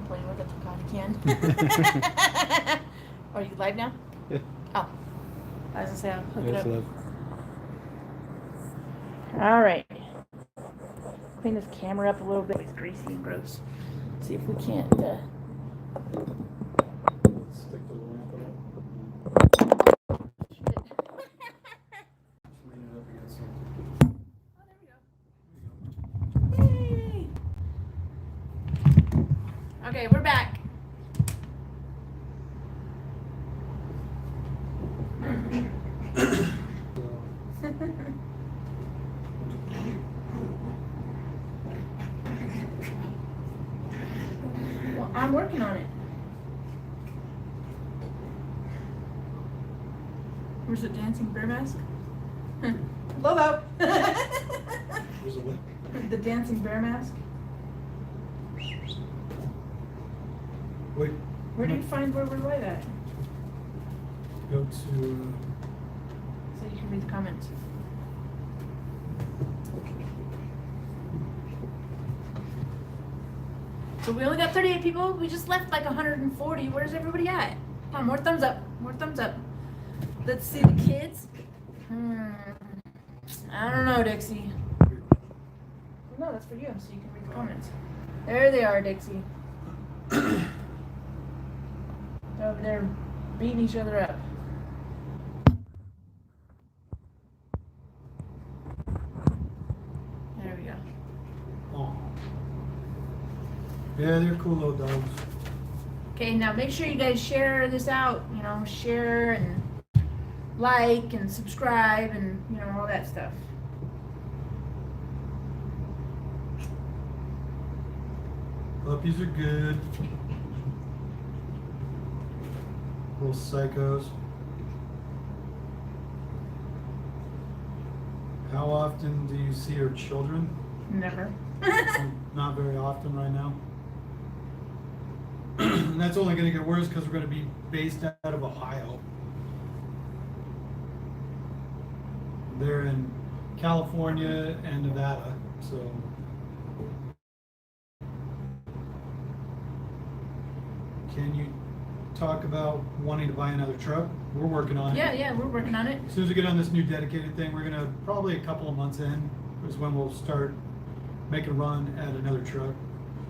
playing with it. God, you can. Are you live now? Yeah. Oh. I was gonna say I'll hook it Yes, up. love. All right. Clean this camera up a little bit. It's greasy and gross. See if we can't. Stick the lamp up. Shit. Just lean it up against something. Oh, there we go. Yay! Okay, we're back. Well, I'm working on it. Where's the dancing bear mask? Logo. There's a what? The dancing bear mask. Wait. Where do you find where we're live at? Go to. So you can read the comments. So we only got 38 people. We just left like 140. Where's everybody at? Come on, more thumbs up. More thumbs up. Let's see the kids. I don't know, Dixie. No, that's for you, so you can read the comments. There they are, Dixie. Over there beating each other up. There we go. Oh. Yeah, they're cool little dogs. Okay, now make sure you guys share this out. You know, share and like and subscribe and, you know, all that stuff. Puppies are good. Little psychos. How often do you see your children? Never. Not very often right now. And that's only going to get worse because we're going to be based out of Ohio. They're in California and Nevada, so. Can you talk about wanting to buy another truck? We're working on it. Yeah, we're working on it. As soon as we get on this new dedicated thing, we're gonna probably a couple of months in is when we'll start making a run at another truck.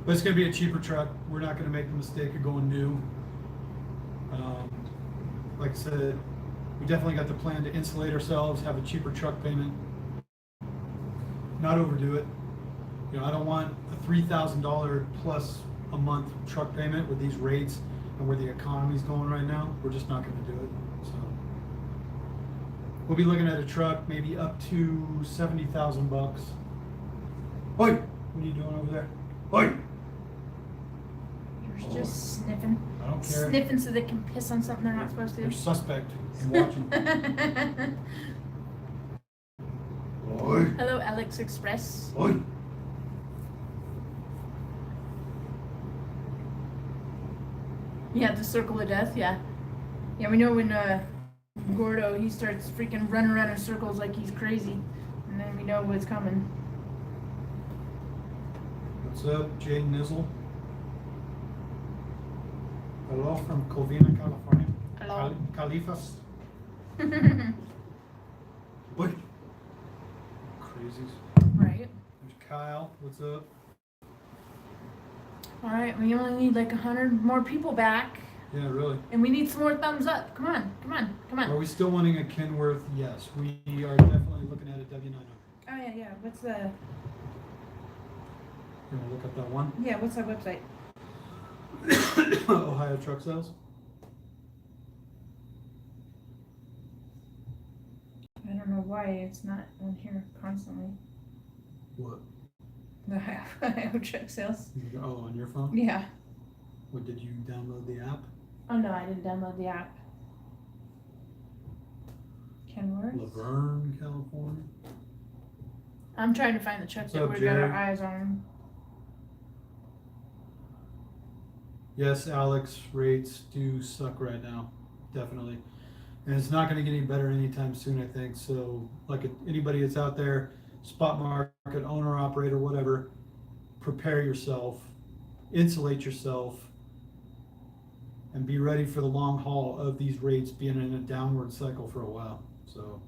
But it's gonna be a cheaper truck. We're not gonna make the mistake of going new. Like I said, we definitely got the plan to insulate ourselves, have a cheaper truck payment, not overdo it. You know, I don't want a $3,000 plus a month truck payment with these rates and where the economy's going right now. We're just not going to do it. So we'll be looking at a truck maybe up to $70,000 bucks. Oi! What are you doing over there? Oi! You're just sniffing. I don't care. Sniffing so they can piss on something they're not supposed to. You're suspect in watching. Oi! Hello, Alex Express. Oi! Yeah, the circle of death, yeah. Yeah, we know when Gordo, he starts freaking running around in circles like he's crazy. And then we know what's coming. What's up, Jay Nizzle? Hello from Covina, California. Hello. Califas. What? Crazies. Right. There's Kyle. What's up? Alright, we only need like 100 more people back. Yeah, really. And we need some more thumbs up. Come on, come on, come on. Are we still wanting a Kenworth? Yes. We are definitely looking at a W900. Oh, yeah. What's the... You want to look up that one? Yeah, what's that website? Ohio Truck Sales. I don't know why it's not on here constantly. What? The Ohio Truck Sales. Oh, on your phone? Yeah. What, did you download the app? Oh, no, I didn't download the app. Kenworth? Laverne, California. I'm trying to find the truck What's that up, we've got our Jared? eyes on. Yes, Alex, rates do suck right now. Definitely. And it's not going to get any better anytime soon, I think. So, like anybody that's out there, spot market, owner, operator, whatever, prepare yourself, insulate yourself, and be ready for the long haul of these rates being in a downward cycle for a while. So,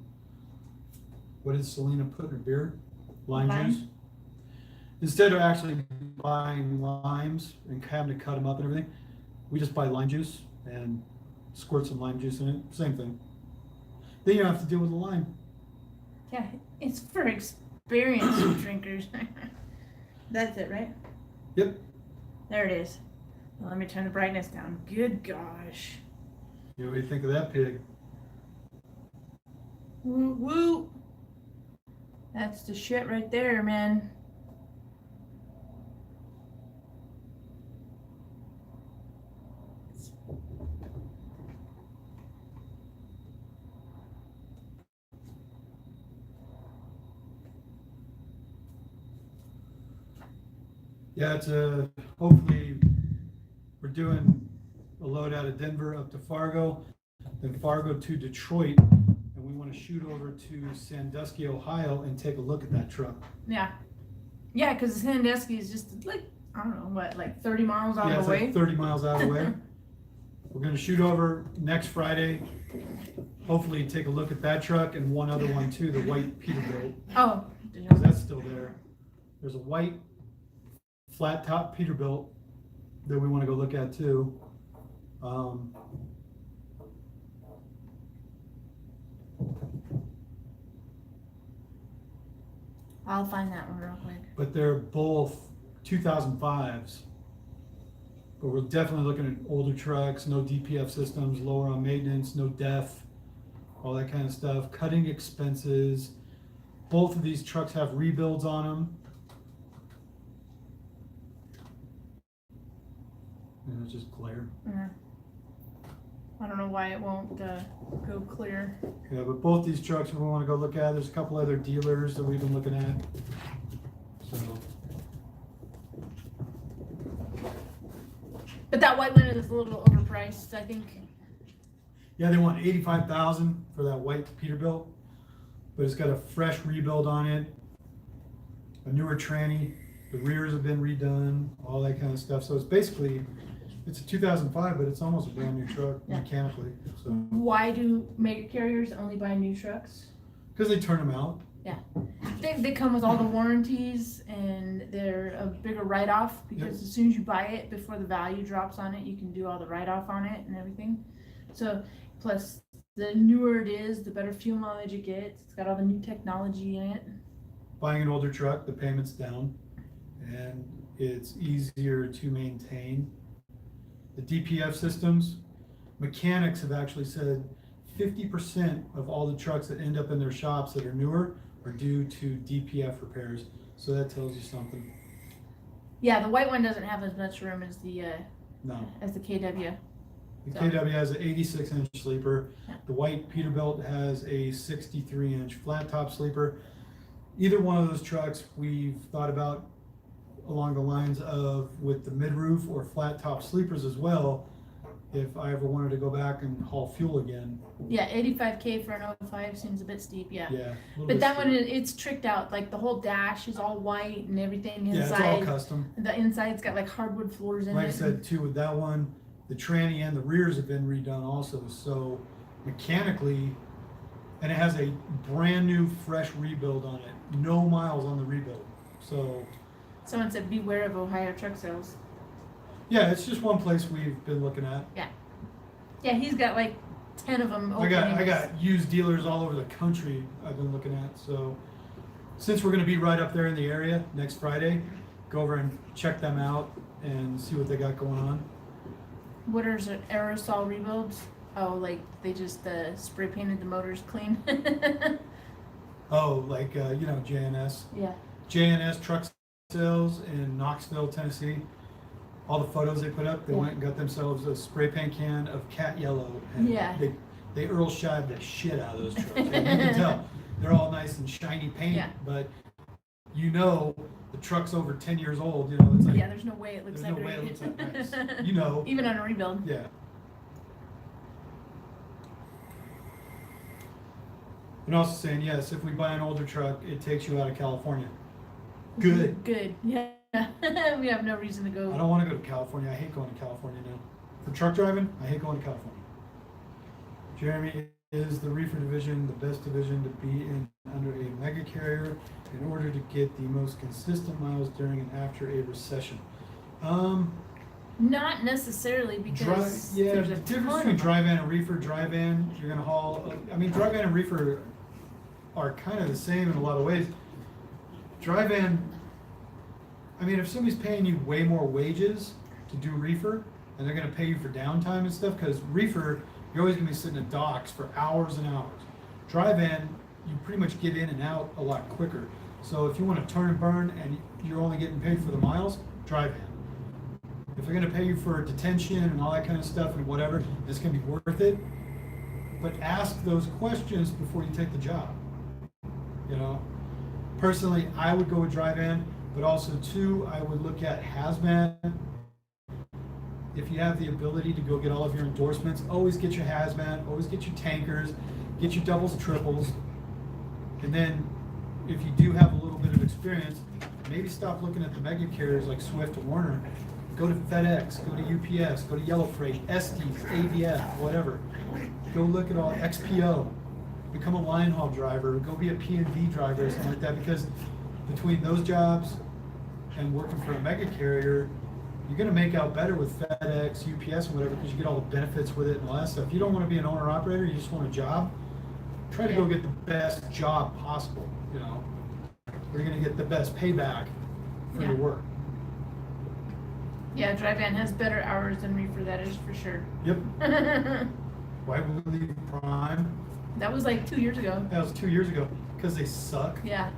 what did Selena put in her beer? Lime juice. Instead of actually buying limes and having to cut them up and everything, we just buy lime juice and squirt some lime juice in it. Same thing. Then you don't have to deal with the lime. Yeah, it's for experienced drinkers. That's it, right? Yep. There it is. Well, let me turn the brightness down. Good gosh. You know, what do you think of that pig? Woo woo. That's the shit right there, man. Yeah, it's hopefully we're doing a load out of Denver up to Fargo, then Fargo to Detroit, and we want to shoot over to Sandusky, Ohio, and take a look at that truck. Yeah. Yeah, because Sandusky is just like, I don't know, what, like 30 miles out Yeah, of it's the way? like 30 miles out of the way. We're going to shoot over next Friday, hopefully take a look at that truck and one other one too, the white Peterbilt, Oh. because that's still there. There's a white flat top Peterbilt that we want to go look at too. I'll find that one real quick. But they're both 2005s. But we're definitely looking at older trucks, no DPF systems, lower on maintenance, no DEF, all that kind of stuff. Cutting expenses. Both of these trucks have rebuilds on them. And it's just glare. I don't know why it won't go clear. Yeah, but both these trucks we want to go look at. There's a couple other dealers that we've been looking at. So. But that white one is a little overpriced, I think. Yeah, they want $85,000 for that white Peterbilt, but it's got a fresh rebuild on it, a newer tranny. The rears have been redone, all that kind of stuff. So it's basically, it's a 2005, but it's almost a brand new truck mechanically. So Why do mega carriers only buy new trucks? because they turn them out. Yeah, they come with all the warranties and they're a bigger write-off because as soon as you buy it, before the value drops on it, you can do all the write-off on it and everything. So plus the newer it is, the better fuel mileage it gets. It's got all the new technology in it. Buying an older truck, the payment's down, and it's easier to maintain. The DPF systems, mechanics have actually said 50% of all the trucks that end up in their shops that are newer are due to DPF repairs. So that tells you something. Yeah, the white one doesn't have as much room as the No. KW. The KW has an 86-inch sleeper. The white Peterbilt has a 63-inch flat top sleeper. Either one of those trucks we've thought about along the lines of with the mid-roof or flat top sleepers as well, if I ever wanted to go back and haul fuel again. Yeah, $85K for an 05 seems a bit steep, Yeah. But that one, it's tricked out. Like the whole dash is all white and everything inside. Yeah, it's all custom. The inside's got like hardwood floors in it. Like I said too, with that one, the tranny and the rears have been redone also. So mechanically, and it has a brand new fresh rebuild on it. No miles on the rebuild. So Someone said beware of Ohio truck sales. yeah, it's just one place we've been looking at. Yeah, he's got like 10 of them open. I got used dealers all over the country I've been looking at. So since we're going to be right up there in the area next Friday, go over and check them out and see what they got going on. What are aerosol rebuilds? Oh, like they just spray painted the motors clean. Oh, like JNS. Yeah. JNS truck sales in Knoxville, Tennessee. All the photos they put up, they went and got themselves a spray paint can of cat yellow, and they Earl Shive the shit out of those trucks. And you can tell they're all nice and shiny paint, but the truck's over 10 years old. It's like there's no way it looks like nice. Even on a rebuild. Yeah. And also saying yes, if we buy an older truck, it takes you out of California. Good. Good. Yeah. We have no reason to go. I don't want to go to California. I hate going to California now. For truck driving, I hate going to California. Jeremy, is the reefer division the best division to be in under a mega carrier in order to get the most consistent miles during and after a recession? Not necessarily, because Yeah, there's the a difference ton between of dry van and reefer, dry van, you're gonna haul, I mean, dry van and reefer are kind of the same in a lot of ways. Dry van, I mean, if somebody's paying you way more wages to do reefer, and they're gonna pay you for downtime and stuff, because reefer, you're always gonna be sitting at docks for hours and hours. Dry van, you pretty much get in and out a lot quicker. So if you wanna turn and burn and you're only getting paid for the miles, dry van. If they're gonna pay you for detention and all that kind of stuff and whatever, it's gonna be worth it. But ask those questions before you take the job. You know, personally, I would go with dry van, but also too, I would look at hazmat. If you have the ability to go get all of your endorsements, always get your hazmat, always get your tankers, get your doubles, triples. And then if you do have a little bit of experience, maybe stop looking at the mega carriers like Swift or Warner. Go to FedEx, go to UPS, go to Yellow Freight, Estes, ABF, whatever. Go look at all XPO. Become a line haul driver, go be a P&D driver or something like that, because between those jobs and working for a mega carrier, you're gonna make out better with FedEx, UPS, and whatever, because you get all the benefits with it and all that stuff. If you don't wanna be an owner-operator, you just want a job, try to go get the best job possible, you know? You're gonna get the best payback for your work. Yeah, dry van has better hours than reefer, that is for sure. Yep. Why would we leave Prime? That was like 2 years ago. That was 2 years ago, because they suck. Yeah.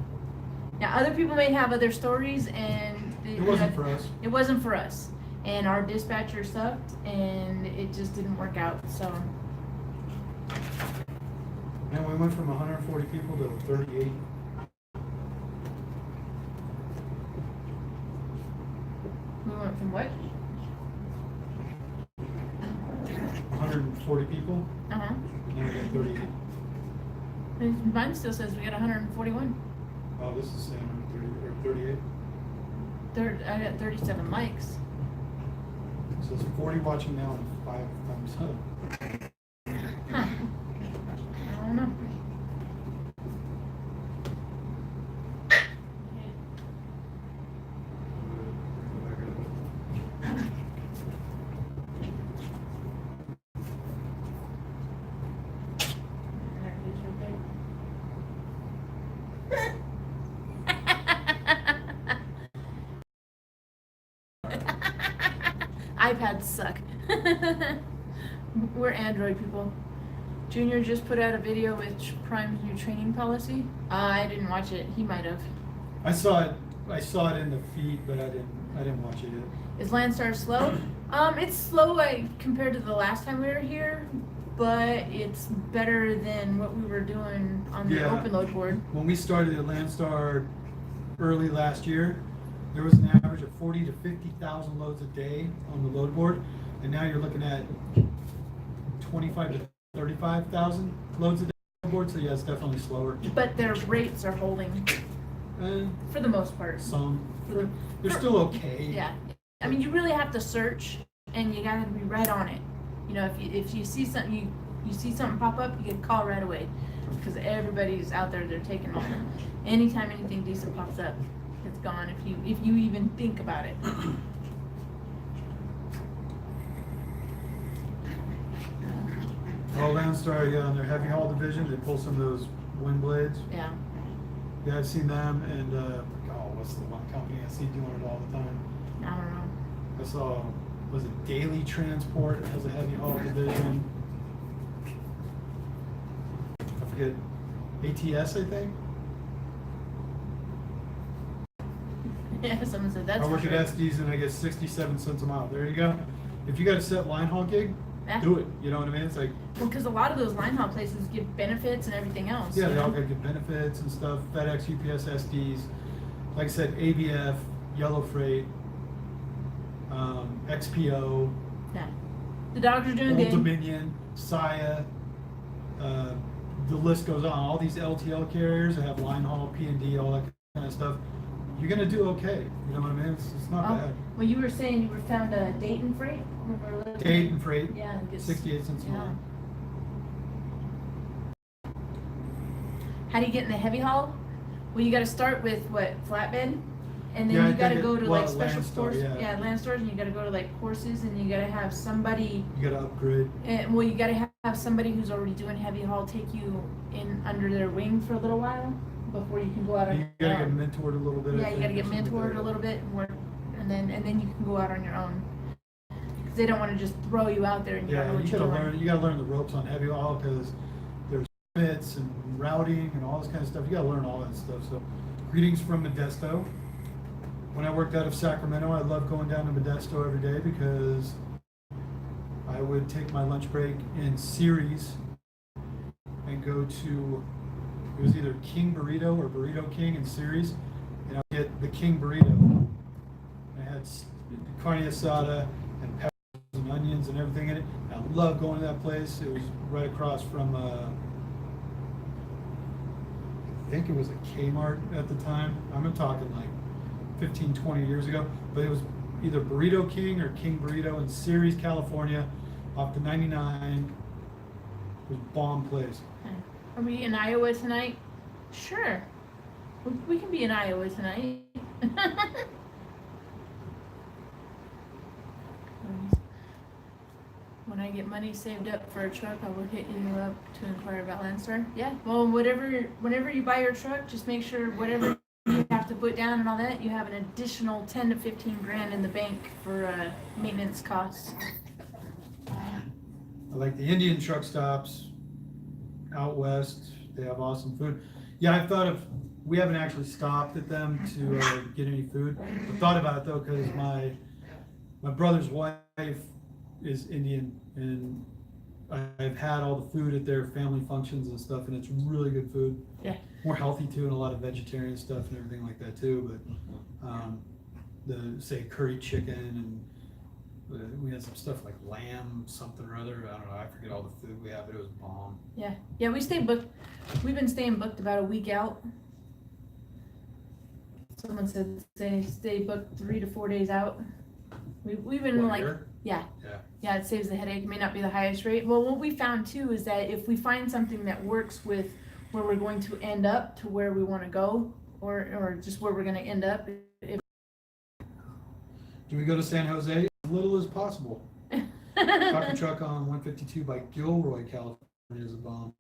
Now, other people may have other stories, and It wasn't for us. It wasn't for us, and our dispatcher sucked, and it just didn't work out. So. And we went from 140 people to 38. We went from what? 140 people, Uh huh. and we got 38. Mine still says we got 141. Oh, this is saying 38. I got 37 likes. So it's 40 watching now and 5 thumbs up. Huh. I don't know. There it is right there. iPads suck. We're Android people. Junior just put out a video with Prime's new training policy. I didn't watch it. He might have. I saw it in the feed, but I didn't watch it yet. Is Landstar slow? It's slow compared to the last time we were here, but it's better than what we were doing on the open load board. When we started at Landstar early last year, there was an average of 40 to 50,000 loads a day on the load board, and now you're looking at 25 to 35,000 loads a day on the board. So yeah, it's definitely slower. But their rates are holding for the most part. Some they're still okay. Yeah, I mean, you really have to search, and you gotta be right on it. You know, if you see something, you see something pop up, you get a call right away, because everybody's out there. They're taking off. Anytime anything decent pops up, it's gone. If you even think about it. Oh, Landstar, yeah, on their heavy haul division, they pull some of those wind blades. Yeah. Yeah, I've seen them, and what's the one company I see doing it all the time? I don't know. I saw, was it Daily Transport? It has a heavy haul division. I forget, ATS, I think. Yeah, someone said that's. I work for at sure. Estes and I get 67 cents a mile. There you go. If you got a set line haul gig, Yeah. do it. You know what I mean? It's like, Well, because a lot of those line haul places give benefits and everything else. yeah, you they all know? got good benefits and stuff. FedEx, UPS, Estes. Like I said, ABF, Yellow Freight, XPO, Yeah. The dogs are doing Old good. Dominion, Saya. The list goes on. All these LTL carriers that have line haul, P&D, all that kind of stuff. You're gonna do okay. You know what I mean? It's not bad. Well, you were saying you found a Dayton freight Where we're living. Dayton freight, Yeah, it gets, 68 cents a yeah. mile. How do you get in the heavy haul? Well, you got to start with what, flatbed, and then Yeah, you I got to think go it- to well, like special Landstar, courses. yeah. Yeah, land stores, and you got to go to like courses, and you got to have somebody. You gotta upgrade. And well, you got to have somebody who's already doing heavy haul take you in under their wing for a little while before you can go out on You your gotta own. get mentored a little bit. I Yeah, you got to think, get or something like mentored a that. little bit, and work, and then you can go out on your own. Because they don't want to just throw you out there and you don't know Yeah, what you you're gotta doing. learn. You gotta learn the ropes on heavy haul because there's permits and routing and all this kind of stuff. You gotta learn all that stuff. So, greetings from Modesto. When I worked out of Sacramento, I loved going down to Modesto every day because I would take my lunch break in Ceres and go to, it was either King Burrito or Burrito King in Ceres, and I'd get the King Burrito. I had carne asada and peppers and onions and everything in it. I loved going to that place. It was right across from, I think it was a Kmart at the time. I'm talking like 15, 20 years ago, but it was either Burrito King or King Burrito in Ceres, California, off the 99. It was a bomb place. Are we in Iowa tonight? Sure. We can be in Iowa tonight. When I get money saved up for a truck, I will hit you up to inquire about Landstar. Yeah. Well, whenever you buy your truck, just make sure whatever you have to put down and all that, you have an additional 10 to 15 grand in the bank for maintenance costs. I like the Indian truck stops out west. They have awesome food. Yeah, I've thought of, we haven't actually stopped at them to get any food. I thought about it though, because my brother's wife is Indian, and I've had all the food at their family functions and stuff, and it's really good food. Yeah. More healthy too, and a lot of vegetarian stuff and everything like that too. But the say curry chicken and we had some stuff like lamb something or other. I don't know. I forget all the food we have, but it was bomb. Yeah. Yeah. We stay booked. We've been staying booked about a week out. Someone said stay booked 3 to 4 days out. We've been What, like, here? yeah. Yeah. Yeah, it saves the headache. It may not be the highest rate. Well, what we found too is that if we find something that works with where we're going to end up to where we want to go, or just where we're going to end up. Do we go to San Jose? As little as possible. Taco truck on 152 by Gilroy, California is a bomb.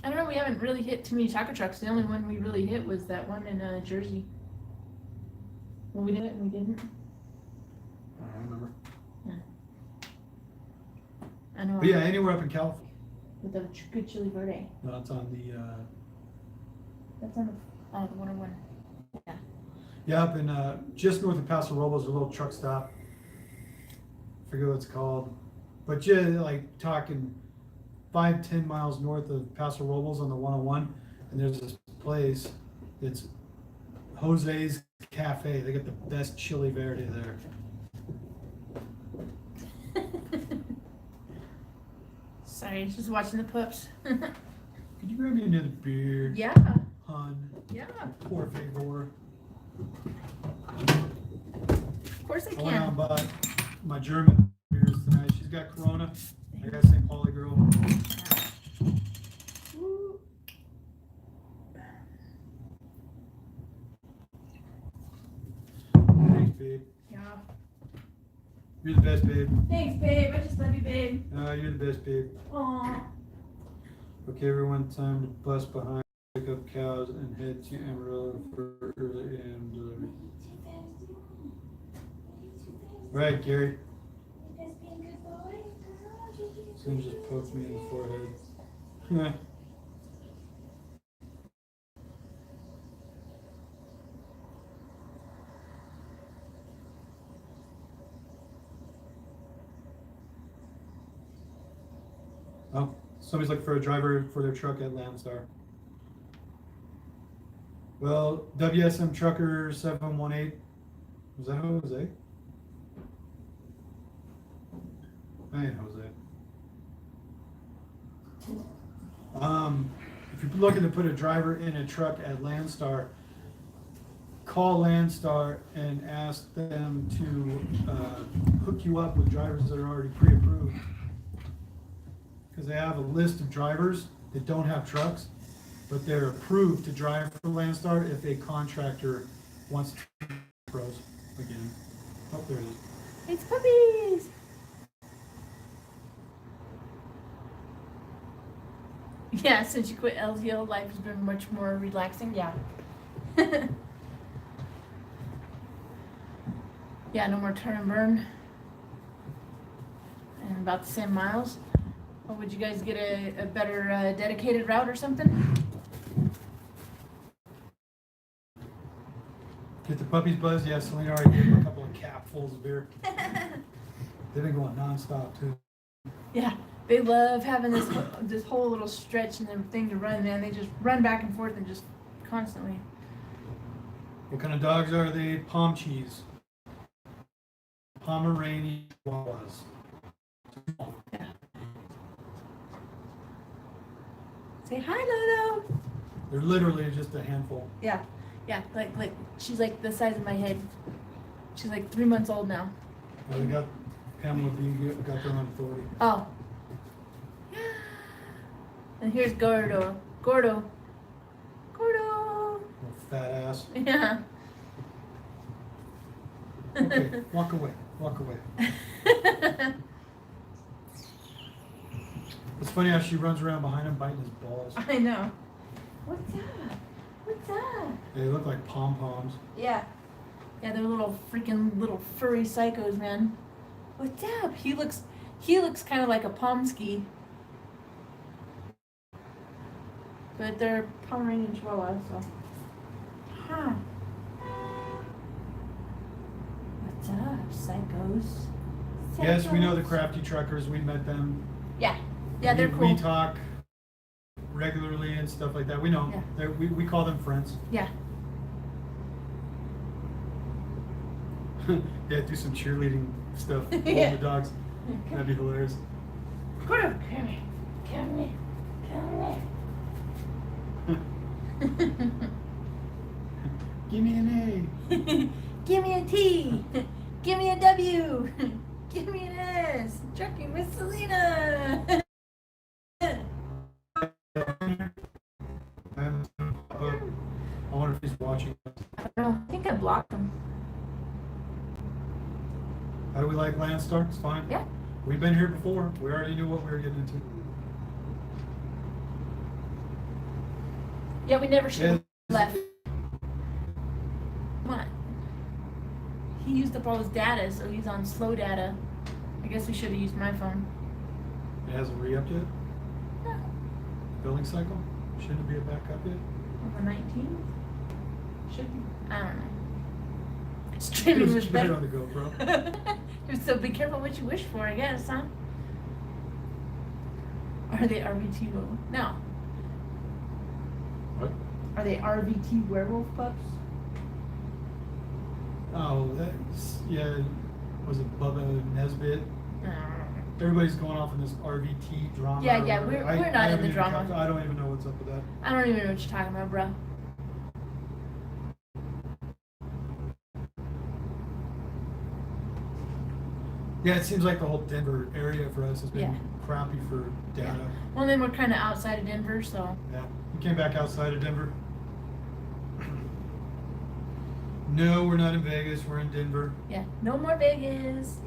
I don't know. We haven't really hit too many taco trucks. The only one we really hit was that one in Jersey. When we did it and we didn't. I don't remember. I know. But yeah, anywhere up in California. With the good chili verde. No, it's on the. That's on the 101. Yeah. Yeah, up in just north of Paso Robles, a little truck stop. Forget what it's called, but yeah, like talking 5-10 miles north of Paso Robles on the 101, and there's this place. It's Jose's Cafe. They got the best chili verde there. Sorry, just watching the pups. Could you grab me another beer? Yeah, Hun, yeah, por favor. of course I I went out can. and bought my German beers tonight. She's got Corona. I got St. Pauli girl. Woo. Thanks, babe. Yeah. You're the best, babe. Thanks, babe. I just love you, babe. You're the best, babe. Aw. Okay, everyone, time to bust behind, pick up cows, and head to Amarillo for early AM delivery. Right, Gary. Someone just poked me in the forehead. Oh, somebody's looking for a driver for their truck at Landstar. Well, WSM Trucker 718. Was that Jose? I ain't Jose. If you're looking to put a driver in a truck at Landstar, call Landstar and ask them to hook you up with drivers that are already pre-approved. Because they have a list of drivers that don't have trucks, but they're approved to drive for Landstar if a contractor wants to pros again. Oh, there it is. It's puppies. Yeah, since you quit LTO, life has been much more relaxing. Yeah. Yeah, no more turn and burn. And about the same miles. Or would you guys get a better dedicated route or something? Get the puppies buzzed. Yeah, Selena already gave them a couple of capfuls of beer. They've been going nonstop too. Yeah, they love having this whole little stretch and thing to run, man. They just run back and forth and just constantly. What kind of dogs are they? Palm cheese. Pomeranian Chihuahuas. Yeah. Say hi, Lolo. They're literally just a handful. Yeah, yeah. Like she's like the size of my head. She's like 3 months old now. They got Pamela B got their own authority. Oh. And here's Gordo. Gordo. Little fat ass. Yeah. Okay, walk away. Walk away. It's funny how she runs around behind him biting his balls. I know. What's up? What's up? They look like pom-poms. Yeah. Yeah, they're little little furry psychos, man. What's up? He looks kind of like a Pomsky. But they're Pomeranian Chihuahua, so. Huh. What's up, psychos? Yes, we know the Psychos. crafty truckers. We met them. Yeah. Yeah, they're we, cool. We talk regularly and stuff like that. We know. Yeah. We call them friends. Yeah. Yeah, do some cheerleading stuff. Hold Yeah. the dogs. That'd be hilarious. Come here. Come here. Give me an Give me a T. Give me a W. Give me an S. Trucking with Selena. A. I wonder if he's watching. I don't know. I think I blocked him. How do we like Landstar? It's fine. Yeah. We've been here before. We already knew what we were getting into. Yeah, we never should have Yeah. left. Come on. He used up all his data, so he's on slow data. I guess we should have used my phone. It hasn't re-upped yet? No. Billing cycle? Shouldn't it be a backup yet? On the 19th? Should be. I don't know. It Streaming was keep it better. on the GoPro. So be careful what you wish for, I guess, huh? Are they RVT werewolf? No. What? Are they RVT werewolf pups? Oh, that's, yeah, was it Bubba Nesbitt? I don't know. Everybody's going off in this RVT drama. Yeah, or yeah, whatever. we're not in haven't the even drama. I don't even know what's up with that. I don't even know what you're talking about, bro. Yeah, it seems like the whole Denver area for us has been Yeah. crappy for data. Yeah. Well, then we're kind of outside of Denver, so. Yeah. We came back outside of Denver. No, we're not in Vegas. We're in Denver. Yeah, no more Vegas.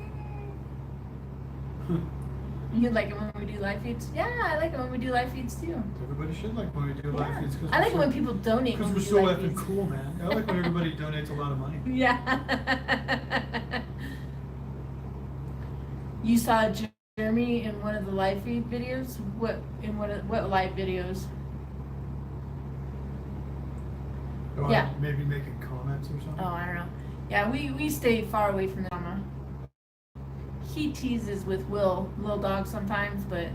You like it when we do live feeds? Yeah, I like it when we do live feeds too. Everybody should like when we do live Yeah. feeds. I like it when people donate Because when we're we do so live effing feeds. cool, man. I like when everybody donates a lot of money. Yeah. You saw Jeremy in one of the live feed videos? What live videos? Oh, Yeah. Maybe making comments or something. Oh, I don't know. Yeah, we stay far away from the drama. He teases with Will Dog sometimes, but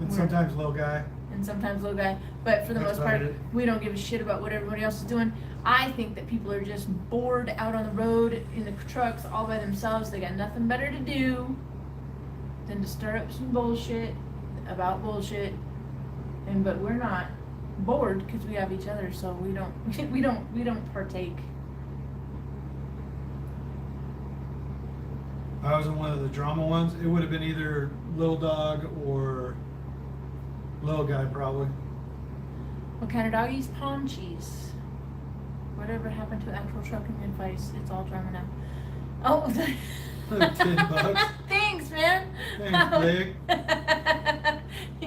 And sometimes little guy. and sometimes little guy. But for the That's most part, about it. we don't give a shit about what everybody else is doing. I think that people are just bored out on the road in the trucks all by themselves. They got nothing better to do than to stir up some bullshit about bullshit. But we're not bored because we have each other, so we don't we don't partake. I was in one of the drama ones, it would have been either Little Dog or Little Guy probably. What kind of doggies? Paunchies. Whatever happened to actual trucking advice? It's all drama now. Oh, $10. Thanks, man. Thanks, Blake.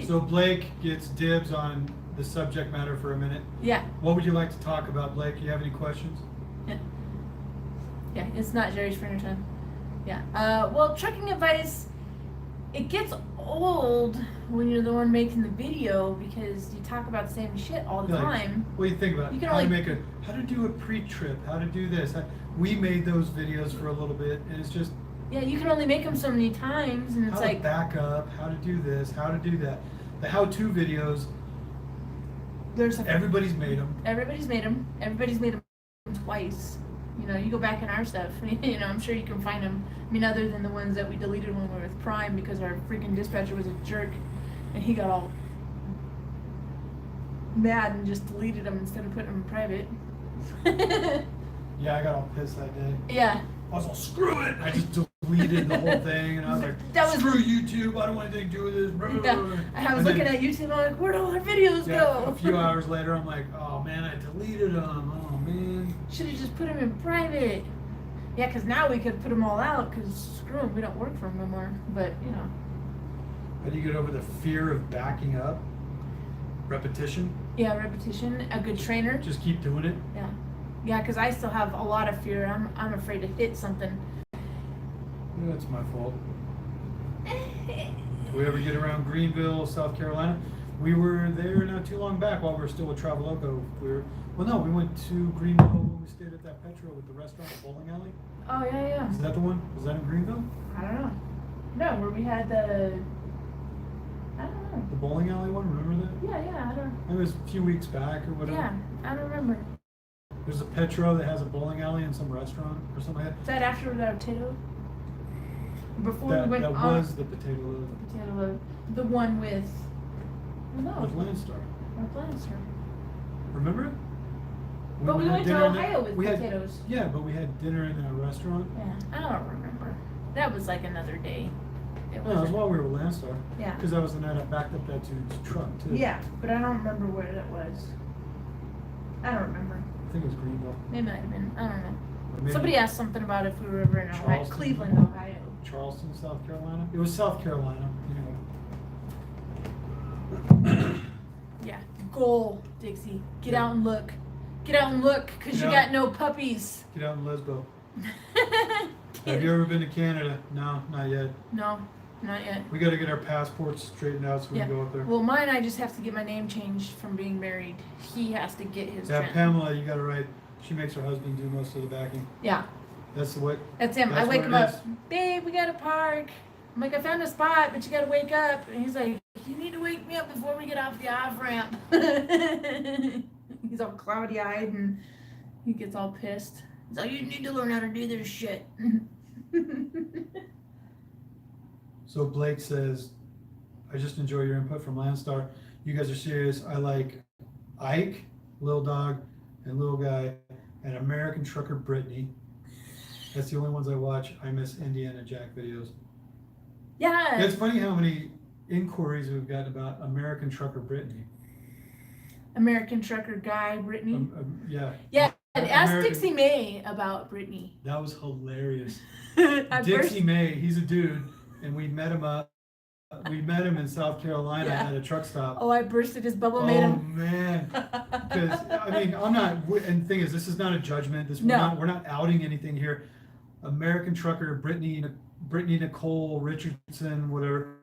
So Blake gets dibs on the subject matter for a minute. Yeah, What would you like to talk about, Blake? You have any questions? yeah. It's not Jerry's printer time. Yeah. Well, trucking advice. It gets old when you're the one making the video because you talk about the same shit all the Like, time. What do you think about You can how to only- make how to do a pre-trip, how to do this? We made those videos for a little bit, and it's just Yeah, you can only make them so many times, and it's how like to back up, how to do this, how to do that. The how-to videos, there's a everybody's made them. Everybody's made them. Everybody's made them twice. You know, you go back in our stuff. You know, I'm sure you can find them. I mean, other than the ones that we deleted when we were with Prime because our freaking dispatcher was a jerk, and he got all mad and just deleted them instead of putting them in private. Yeah, I got all pissed that day. Yeah, I was all, screw it! I just deleted the whole thing, and I was like, That was- screw YouTube, I don't want anything to do with this. Blah, blah, yeah. blah. I was And looking then- at YouTube. I'm like, where'd all our videos Yeah, go? a few hours later, I'm like, oh man, I deleted them. Oh man. Should have just put them in private. Yeah, because now we could put them all out. Because screw them, we don't work for them no more. But you know. How do you get over the fear of backing up? Repetition? Yeah, repetition. A good trainer. Just keep doing it. Yeah, yeah, because I still have a lot of fear. I'm afraid to hit something. Yeah, that's my fault. If we ever get around Greenville, South Carolina, we were there not too long back while we were still with Traveloco. We went to Greenville when we stayed at that Petro with the restaurant, the bowling alley. Oh yeah, yeah. Is that the one? Was that in Greenville? I don't know. No, where we had the. I don't know. The bowling alley one? Remember that? Yeah, yeah, I don't. It was a few weeks back or whatever. Yeah, I don't remember. There's a Petro that has a bowling alley and some restaurant or something like Is that after the potato? Before that. we went That on was the potato load potato, the one with. Well, with no, Landstar. our Lannister. Remember it? But we had went to dinner in Ohio with we had- potatoes. Yeah, but we had dinner in a restaurant. Yeah, I don't remember. That was like another day. It No, it was wasn't- while we were with Landstar. Yeah. Because that was the night I backed up that dude's truck too. Yeah, but I don't remember where that was. I don't remember. I think it was Greenville. It might have been. I don't know. Or maybe Somebody asked something about if we were ever in Ohio, Charleston. Cleveland, Ohio. Charleston, South Carolina. It was South Carolina. Anyway. Yeah. Goal, Dixie. Get out and look. Get out and look, because you Yeah. got no puppies. Get out in Lesbo. Have you ever been to Canada? No, not yet. No, not yet. We got to get our passports straightened out so we Yeah. can go up there. Well, mine, I just have to get my name changed from being married. He has to get his. Yeah, tran- Pamela, you got to write. She makes her husband do most of the backing. Yeah, That's what. that's him. That's I wake what him it up. is. Babe, we gotta park. I'm like, I found a spot, but you gotta wake up. And he's like, you need to wake me up before we get off the off ramp. He's all cloudy eyed and he gets all pissed. He's like, you need to learn how to do this shit. So Blake says, I just enjoy your input from Landstar. You guys are serious. I like Ike, Lil Dog, and Lil Guy, and American Trucker Brittany. That's the only ones I watch. I miss Indiana Jack videos. Yeah. It's funny how many inquiries we've got about American Trucker Brittany. American trucker guy, Brittany. Yeah. Yeah. And ask American- Dixie May about Brittany. That was hilarious. I Dixie burst- May, he's a dude, and we met him in South Carolina Yeah. at a truck stop. Oh, I bursted his bubble, Oh made him. man. Because I mean, I'm not. And the thing is, this is not a judgment. No. We're not outing anything here. American trucker Brittany Nicole Richardson, whatever.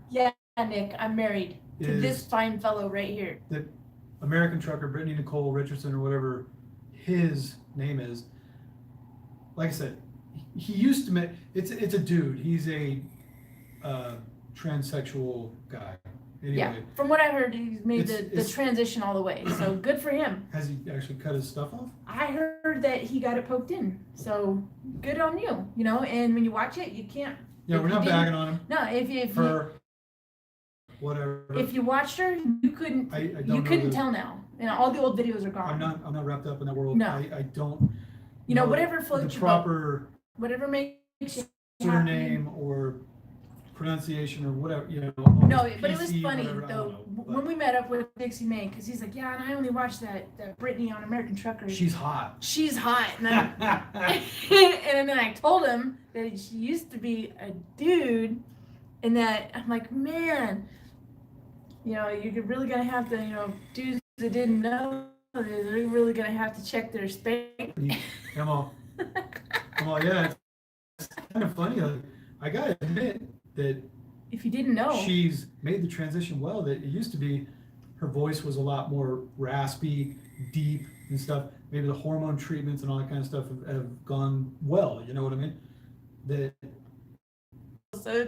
Yeah, Nick, I'm married to Is- this fine fellow right here. The American trucker Brittany Nicole Richardson or whatever his name is. Like I said, he used to make. It's a dude. He's a transsexual guy. Anyway, Yeah, from what I heard, he's made the It's- transition all the way. So good for him. has he actually cut his stuff off? I heard that he got it poked in. So good on you. You know, and when you watch it, you can't. Yeah, If we're he not didn't- bagging on him. No, if Her, whatever. you watched her, you couldn't. I don't You know couldn't the- tell now. You know, all the old videos are gone. I'm not wrapped up in that world. No. I don't. You know, know whatever the floats your boat, proper. whatever makes you surname or pronunciation or whatever, you know. No, but it was PC, funny whatever, I though don't know, when we met up with Dixie May, because he's like, yeah, and I only watched that Brittany on American Trucker. She's hot. She's hot, and, and then I told him that she used to be a dude, and that I'm like, man, you know, you're really gonna have to, you know, dudes that didn't know, they're really gonna have to check their spank. Come on, yeah, it's kind of funny. Like, I gotta admit that If you didn't know, she's made the transition well. That it used to be, her voice was a lot more raspy, deep, and stuff. Maybe the hormone treatments and all that kind of stuff have gone well. You know what I mean? so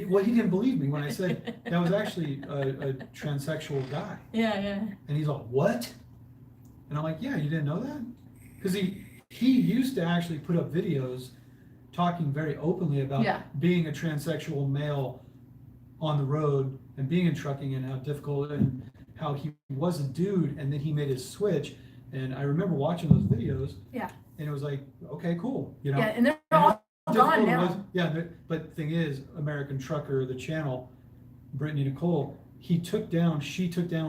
Well, he didn't believe me when I said that was actually a transsexual guy. yeah. And he's like, what? And I'm like, yeah, you didn't know that? Because he used to actually put up videos talking very openly about Yeah. being a transsexual male on the road and being in trucking and how difficult and how he was a dude, and then he made his switch. And I remember watching those videos. Yeah. And it was like, okay, cool. You know? Yeah, and they're And all how gone difficult it now. was. Yeah, but the thing is, American Trucker, the channel, Brittany Nicole, she took down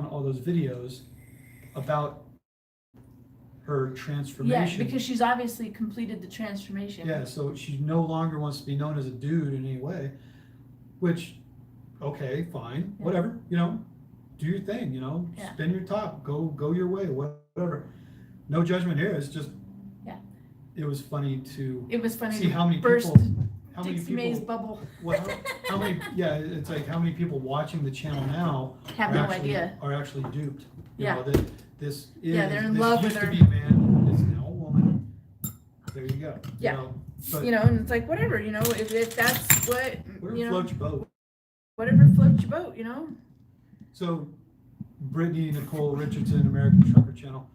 all those videos about her Yeah, transformation. because she's obviously completed the transformation. Yeah, so she no longer wants to be known as a dude in any way, which, okay, fine, Yeah. whatever, you know, do your thing, you know, Yeah. spin your top, go your way, whatever. No judgment here. It's just, Yeah. it was funny to It was funny see to how many burst people, how many Dixie May's people, bubble. well, how many, yeah, it's like how many people watching the channel now Have are no actually, idea. are actually duped. You Yeah. know, that this is, Yeah, they're in this love used with to her. be a man, it's now a woman. There you go. Yeah. You know, but You know, and it's like whatever, you know, if that's what whatever you know, floats your boat. whatever floats your boat, you know. So, Brittany Nicole Richardson, American Trucker Channel.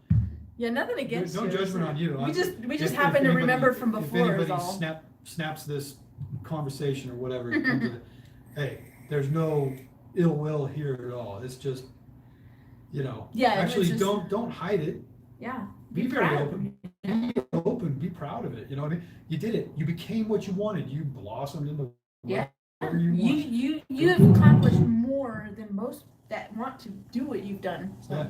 Yeah, nothing against No you. judgment on you. We just If happen to anybody- remember from if before is anybody all. snaps this conversation or whatever, it comes with it, hey, there's no ill will here at all. It's just, you know, Yeah, and it's actually just- don't hide it. Yeah. Be very proud. open. Be open. Be proud of it. You know what I mean? You did it. You became what you wanted. You blossomed into Yeah. whatever you want. You have accomplished more than most that want to do what you've done. So. Yeah.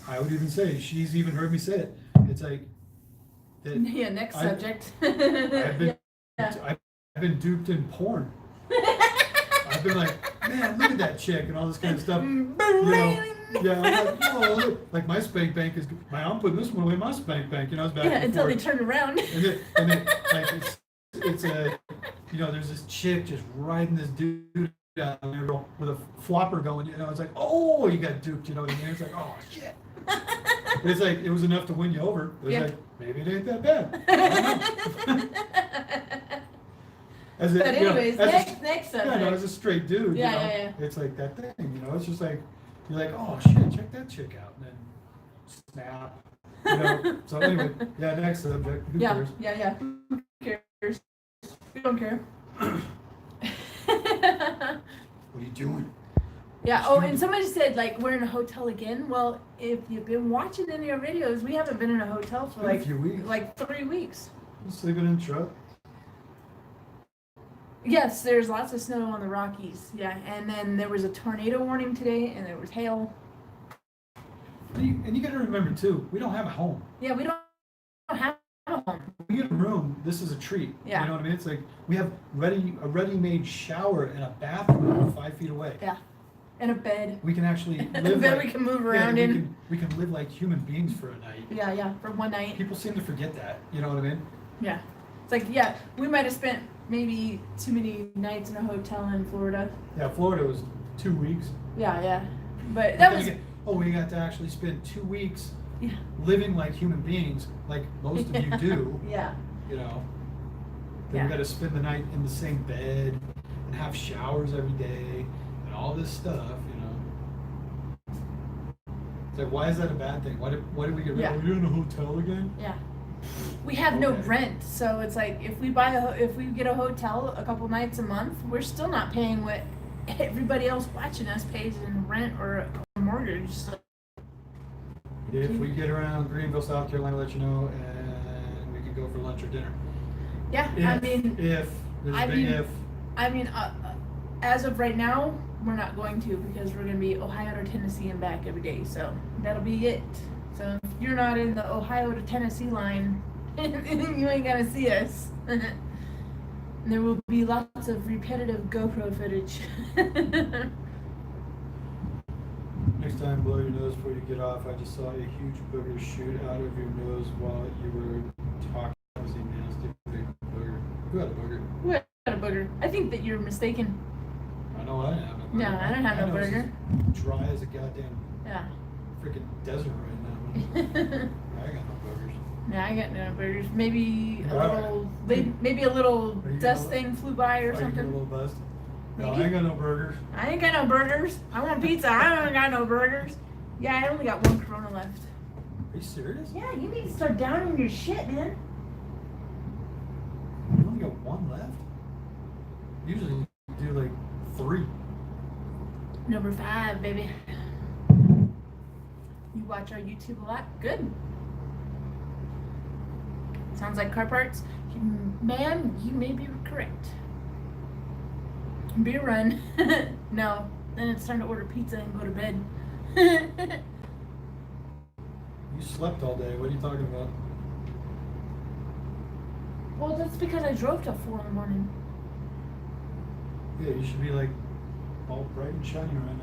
I would even say, she's even heard me say it. It's like that Yeah, next I- subject. I've been Yeah. I've been duped in porn. I've been like, man, look at that chick and all this kind of stuff. You know, yeah, I'm like, oh, look, like my spank bank is, I'm putting this one away in my spank bank, you know, it's back Yeah, and until they forth. turn around. And then like it's a, you know, there's this chick just riding this dude down there with a flopper going, you know, it's like, oh, you got duped, you know what I mean? It's like, oh shit. But it's like, it was enough to win you over. It was Yeah. like, maybe it ain't that bad. I don't know. As a, But you know, anyways, as a- next yeah, no, subject. as a straight dude, Yeah, you know, yeah, it's like that thing, you know, it's just like, you're like, oh shit, check that chick out, and then snap, you know. So anyway, yeah, next subject, who Yeah, cares? yeah. Who cares? We don't care. What are you doing? Yeah, oh, and somebody said, like, we're in a hotel again. Well, if you've been watching any of our videos, we haven't been in a hotel for Been a few weeks. like 3 weeks. You sleeping in the truck? Yes, there's lots of snow on the Rockies. Yeah, and then there was a tornado warning today, and there was hail. And you gotta remember too, we don't have a home. Yeah, we don't have a home. We get a room, this is a treat. Yeah. You know what I mean? It's like, we have a ready-made shower and a bathroom 5 feet away. Yeah, and a bed. We can actually And live a bed like, we can move yeah, around we in. we can live like human beings for a night. Yeah, for one night. People seem to forget that, you know what I mean? Yeah. It's like, yeah, we might have spent maybe too many nights in a hotel in Florida. Yeah, Florida was 2 weeks. Yeah. But But that then was, again, we got to actually spend 2 weeks yeah. living like human beings, like most of you do, Yeah. you know. Then Yeah. we got to spend the night in the same bed and have showers every day and all this stuff, you know. It's like, why is that a bad thing? Why did we get rid Yeah. of? You're in a hotel again? Yeah. We have no Okay. rent, so it's like if we if we get a hotel a couple nights a month, we're still not paying what everybody else watching us pays in rent or a mortgage. So, If we get around Greenville, South Carolina, let you know, and we could go for lunch or dinner. Yeah, If, I mean, there's I a big mean- if. As of right now, we're not going to because we're gonna be Ohio to Tennessee and back every day. So that'll be it. So if you're not in the Ohio to Tennessee line, you ain't gonna see us. There will be lots of repetitive GoPro footage. Next time, blow your nose before you get off. I just saw a huge booger shoot out of your nose while you were talking. That was a nasty big booger. Who had a booger? Who had a booger? I think that you're mistaken. I know I didn't have no booger. No, I don't have no My nose is booger. dry as a goddamn Yeah. freaking desert right now. I got no boogers. Yeah, I got no burgers. Maybe a Alright. little, maybe a little Are you dust gonna- thing flew by or Are you getting a something. little buzzed? No, Maybe. I ain't got no burgers. I ain't got no burgers. I want pizza. I don't got no burgers. Yeah, I only got one Corona left. Are you serious? Yeah, you need to start downing your shit, man. You only got one left? Usually you do like 3. Number 5, baby. You watch our YouTube a lot? Good. Sounds like car parts. Man, you may be correct. Beer run. No. Then it's time to order pizza and go to bed. You slept all day. What are you talking about? Well, that's because I drove till 4 in the morning. Yeah, you should be like all bright and shiny right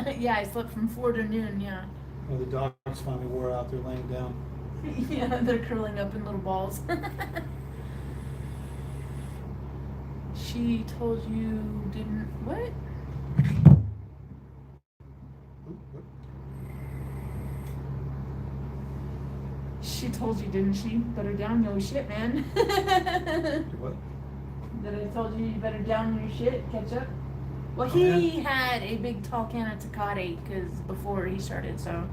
now. Yeah, I slept from 4 to noon, yeah. Oh, the dogs finally wore out. They're laying down. Yeah, they're curling up in little balls. She told you didn't what? Oop, what? She told you, didn't she? Better down your shit, man. What? That I told you better down your shit, catch up. Well, Oh, he had a big tall can of Tecate because before he started, so.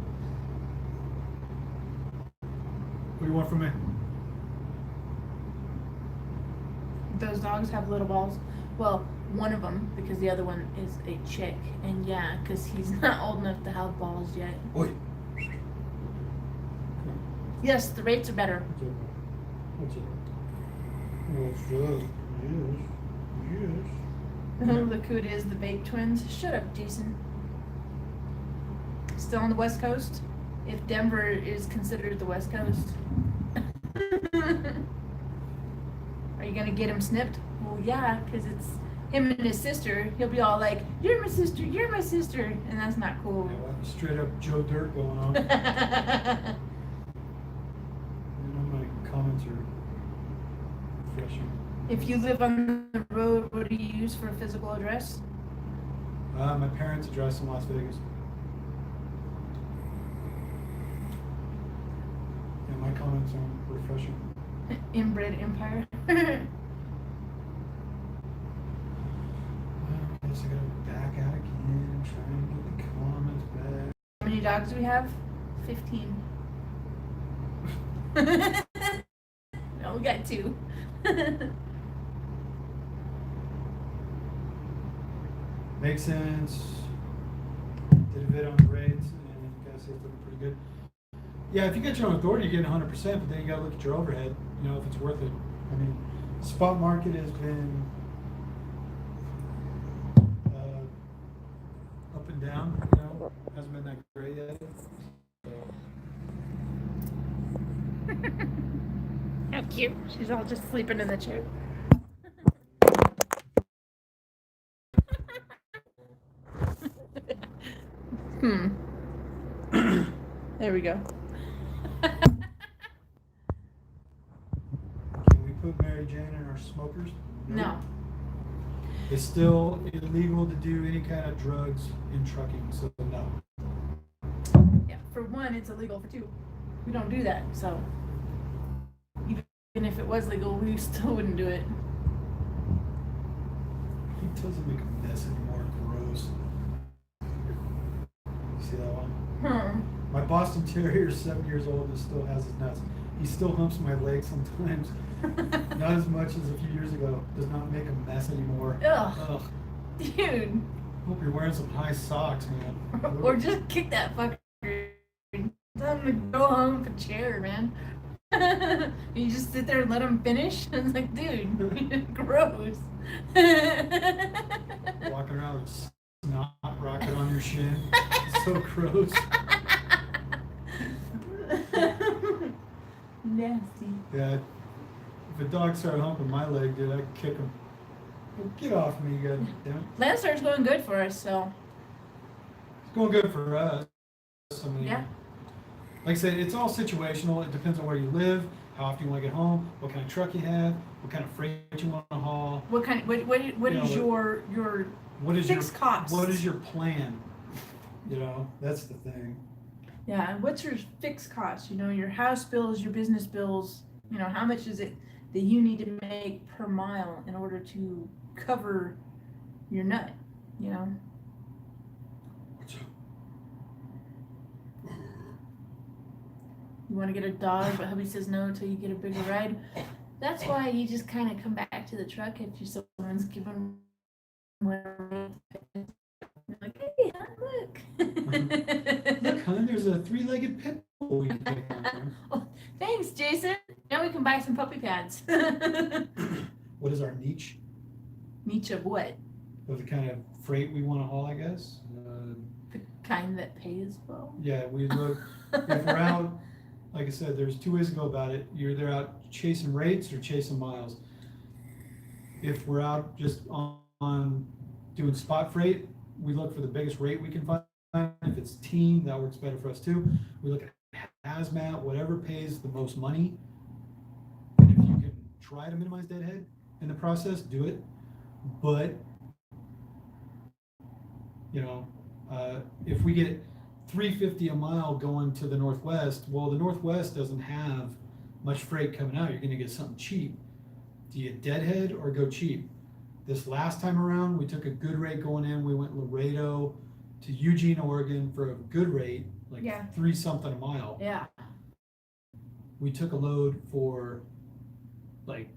What do you want from me? Those dogs have little balls. Well, one of them, because the other one is a chick. And yeah, because he's not old enough to have balls yet. Oi. Yes, the rates are better. What's it? What's it? Yes. Yes. Look who it is, the Bake Twins. Shut up, Jason. Still on the West Coast? If Denver is considered the West Coast. Are you gonna get him snipped? Well, yeah, because it's him and his sister. He'll be all like, "You're my sister, you're my sister," and that's not cool. Yeah, well, straight up Joe Dirt going on. You know, my comments are refreshing. If you live on the road, what do you use for a physical address? My parents' address in Las Vegas. Yeah, my comments are refreshing. Inbred Empire. I guess I gotta back out again, try and get the comments back. How many dogs do we have? 15. No, we got 2. Makes sense. Did a vid on the rates, and you guys say it's looking pretty good. Yeah, if you get your own authority, you're getting 100%, but then you gotta look at your overhead, you know, if it's worth it. I mean, spot market has been up and down, you know, hasn't been that great yet. So. How cute. She's all just sleeping in the chair. There we go. Can we put Mary Jane in our smokers? No. It's still illegal to do any kind of drugs in trucking, so no. Yeah, for one, it's illegal. For two, we don't do that. So even if it was legal, we still wouldn't do it. He doesn't make a mess anymore. Gross. You see that one? My Boston Terrier is 7 years old and still has his nuts. He still humps my leg sometimes. Not as much as a few years ago. Does not make a mess anymore. Ugh. Ugh. Dude. Hope you're wearing some high socks, man. Or just kick that fucker. Tell him to go home with a chair, man. You just sit there and let them finish. It's like, dude, gross. Walking around with snot rocket on your shin. It's so gross. Nasty. Yeah. If a dog started humping my leg, dude, I'd kick him. Get off me, god damn it. Landstar's going good for us, so It's going good for us. I mean, yeah. like I said, it's all situational. It depends on where you live, how often you want to get home, what kind of truck you have, what kind of freight you want to haul. What kind? What You is know, your What is fixed costs? What is your plan? You know, that's the thing. Yeah, and what's your fixed cost? You know, your house bills, your business bills. You know, how much is it that you need to make per mile in order to cover your nut? You know. What's up? You want to get a dog, but hubby says no until you get a bigger ride. That's why you just kind of come back to the truck if someone's given one. You're like, hey, hon, look. Look, hon, there's a 3-legged pit bull we can take on there. Oh, thanks, Jason. Now we can buy some puppy pads. What is our niche Niche of what? of the kind of freight we want to haul, I guess? The kind that pays well. Yeah, we look, if we're out, like I said, there's 2 ways to go about it. You're either out chasing rates or chasing miles. If we're out just on doing spot freight, we look for the biggest rate we can find. If it's team, that works better for us too. We look at hazmat, whatever pays the most money. And if you can try to minimize deadhead in the process, do it. But, you know, if we get $3.50 a mile going to the Northwest, well, the Northwest doesn't have much freight coming out. You're going to get something cheap. Do you deadhead or go cheap? This last time around, we took a good rate going in. We went Laredo to Eugene, Oregon for a good rate, like Yeah. 3 something a mile. Yeah. We took a load for like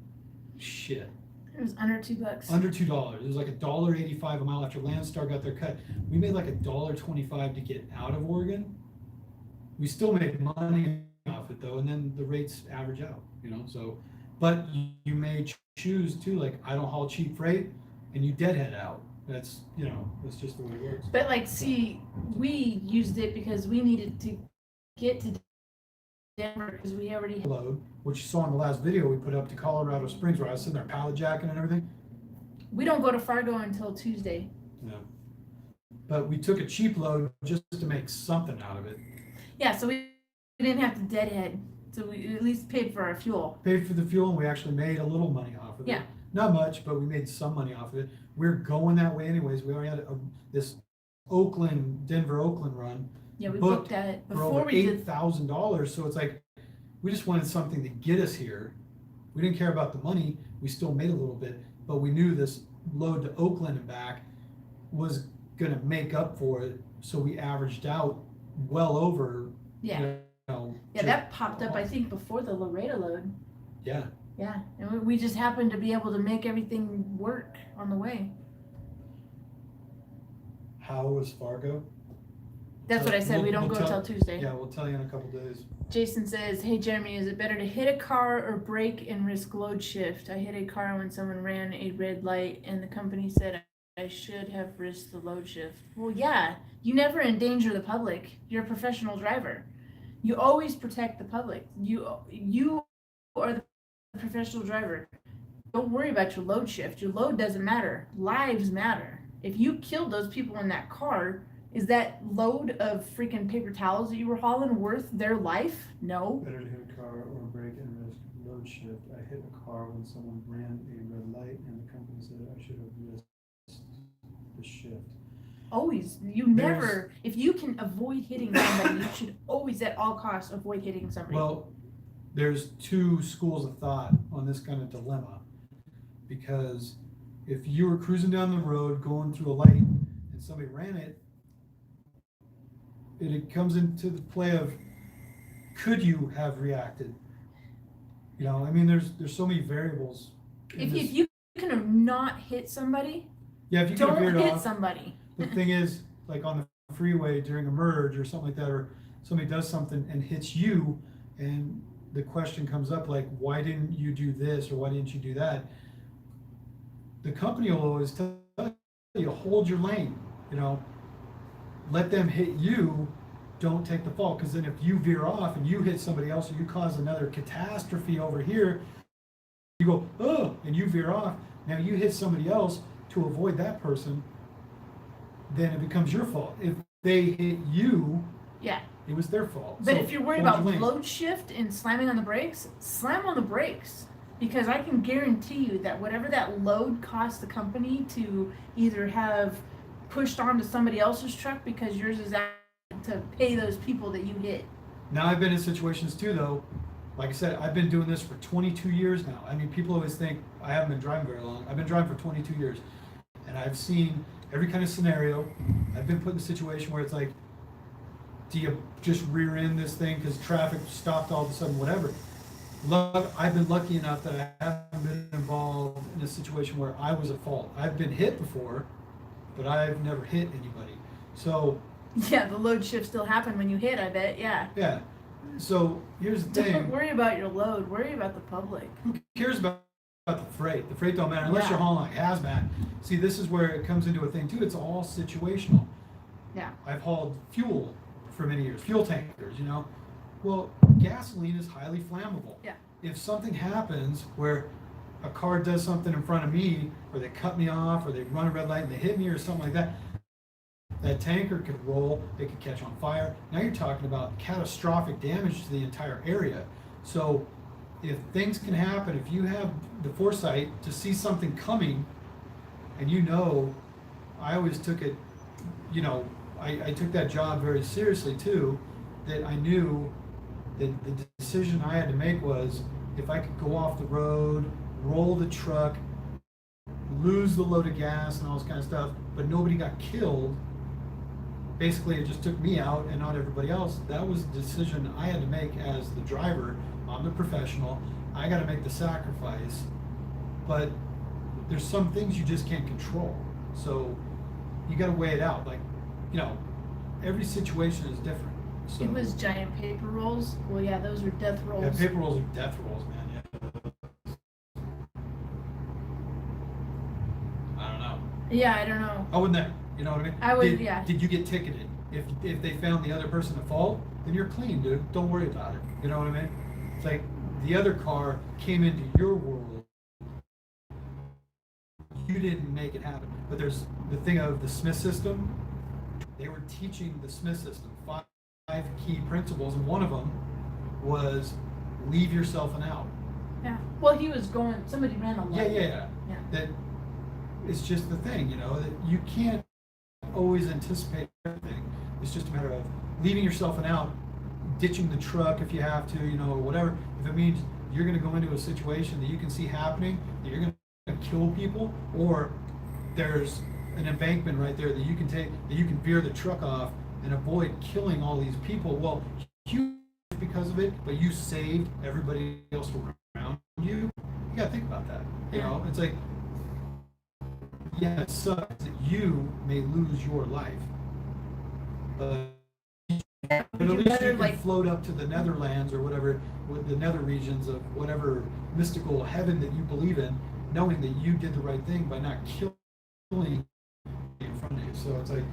shit. It was under $2. Under $2. It was like $1.85 a mile after Landstar got their cut. We made like $1.25 to get out of Oregon. We still made money off it though, and then the rates average out, you know. So, but you may choose to, like, I don't haul cheap freight, and you deadhead out. That's, you know, that's just the way it works. But like, see, we used it because we needed to get to Denver because we already had. Load, which you saw in the last video we put up to Colorado Springs, where I was sitting there pallet jacking and everything. We don't go to Fargo until Tuesday. Yeah. But we took a cheap load just to make something out of it. Yeah, so we didn't have to deadhead. So we at least paid for our fuel. Paid for the fuel, and we actually made a little money off of it. Yeah. Not much, but we made some money off of it. We're going that way anyways. We already had this Denver-Oakland run. Yeah, we booked booked that for before over we did. $8,000. So it's like, we just wanted something to get us here. We didn't care about the money. We still made a little bit, but we knew this load to Oakland and back was gonna make up for it. So we averaged out well over. Yeah. You know, Yeah, that popped up, I think, before the Laredo load. Yeah. Yeah, and we just happened to be able to make everything work on the way. How was Fargo? That's what I said. We don't go tell- till Tuesday. Yeah, we'll tell you in a couple days. Jason says, "Hey Jeremy, is it better to hit a car or brake and risk load shift? I hit a car when someone ran a red light, and the company said I should have risked the load shift." Well, yeah, you never endanger the public. You're a professional driver. You always protect the public. You are the professional driver. Don't worry about your load shift. Your load doesn't matter. Lives matter. If you killed those people in that car, is that load of freaking paper towels that you were hauling worth their life? No. Better to hit a car or break and risk load shift. I hit a car when someone ran a red light, and the company said I should have risked the shift. Always. You never, if you can avoid hitting somebody, you should always at all costs avoid hitting somebody. Well, there's 2 schools of thought on this kind of dilemma, because if you were cruising down the road going through a light and somebody ran it, it comes into the play of, could you have reacted? You know, I mean, there's so many variables. If you can not hit somebody, Yeah, if you could have don't veered hit off. somebody. The thing is, like on the freeway during a merge or something like that, or somebody does something and hits you, and the question comes up like, why didn't you do this or why didn't you do that? The company will always tell you, hold your lane, you know, let them hit you, don't take the fault. Because then if you veer off and you hit somebody else or you cause another catastrophe over here, you go, oh, and you veer off. Now you hit somebody else to avoid that person, then it becomes your fault. If they hit you, Yeah. it was their fault. But So if you're worried hold about your lane. load shift and slamming on the brakes, slam on the brakes. Because I can guarantee you that whatever that load costs the company to either have pushed onto somebody else's truck because yours is out to pay those people that you hit. Now I've been in situations too, though. Like I said, I've been doing this for 22 years now. I mean, people always think I haven't been driving very long. I've been driving for 22 years, and I've seen every kind of scenario. I've been put in a situation where it's like, do you just rear end this thing because traffic stopped all of a sudden, whatever. I've been lucky enough that I haven't been involved in a situation where I was at fault. I've been hit before, but I've never hit anybody. So Yeah, the load shift still happened when you hit, I bet, yeah. yeah. So here's the thing. Don't worry about your load, worry about the public. Who cares about the freight? The freight don't matter unless Yeah. you're hauling like hazmat. See, this is where it comes into a thing too. It's all situational. Yeah. I've hauled fuel for many years, fuel tankers, you know. Well, gasoline is highly flammable. Yeah. If something happens where a car does something in front of me, or they cut me off, or they run a red light and they hit me or something like that, that tanker could roll, it could catch on fire. Now you're talking about catastrophic damage to the entire area. So if things can happen, if you have the foresight to see something coming, and you know, I always took it, you know, I took that job very seriously too, that I knew that the decision I had to make was if I could go off the road, roll the truck, lose the load of gas and all this kind of stuff, but nobody got killed. Basically, it just took me out and not everybody else. That was the decision I had to make as the driver. I'm the professional. I got to make the sacrifice. But there's some things you just can't control. So you got to weigh it out. Like, you know, every situation is different. So, It was giant paper rolls. Well, yeah, those are death rolls. yeah, paper rolls are death rolls, man. Yeah. I don't know. Yeah, I don't know. I wouldn't. You know what I mean? I would, yeah. Did you get ticketed? If they found the other person at fault, then you're clean, dude. Don't worry about it. You know what I mean? It's like the other car came into your world. You didn't make it happen. But there's the thing of the Smith system. They were teaching the Smith system 5 key principles, and one of them was leave yourself an out. Yeah. Well, he was going, somebody ran a light. Yeah. Yeah. That it's just the thing, you know, that you can't always anticipate everything. It's just a matter of leaving yourself an out, ditching the truck if you have to, you know, or whatever. If it means you're going to go into a situation that you can see happening, that you're going to kill people, or there's an embankment right there that you can take, that you can veer the truck off and avoid killing all these people. Well, you because of it, but you saved everybody else around you. You got to think about that. You know, it's like, yeah, it sucks that you may lose your life, but at least you can float up to the Netherlands or whatever, with the nether regions of whatever mystical heaven that you believe in, knowing that you did the right thing by not killing in front of you. So it's like,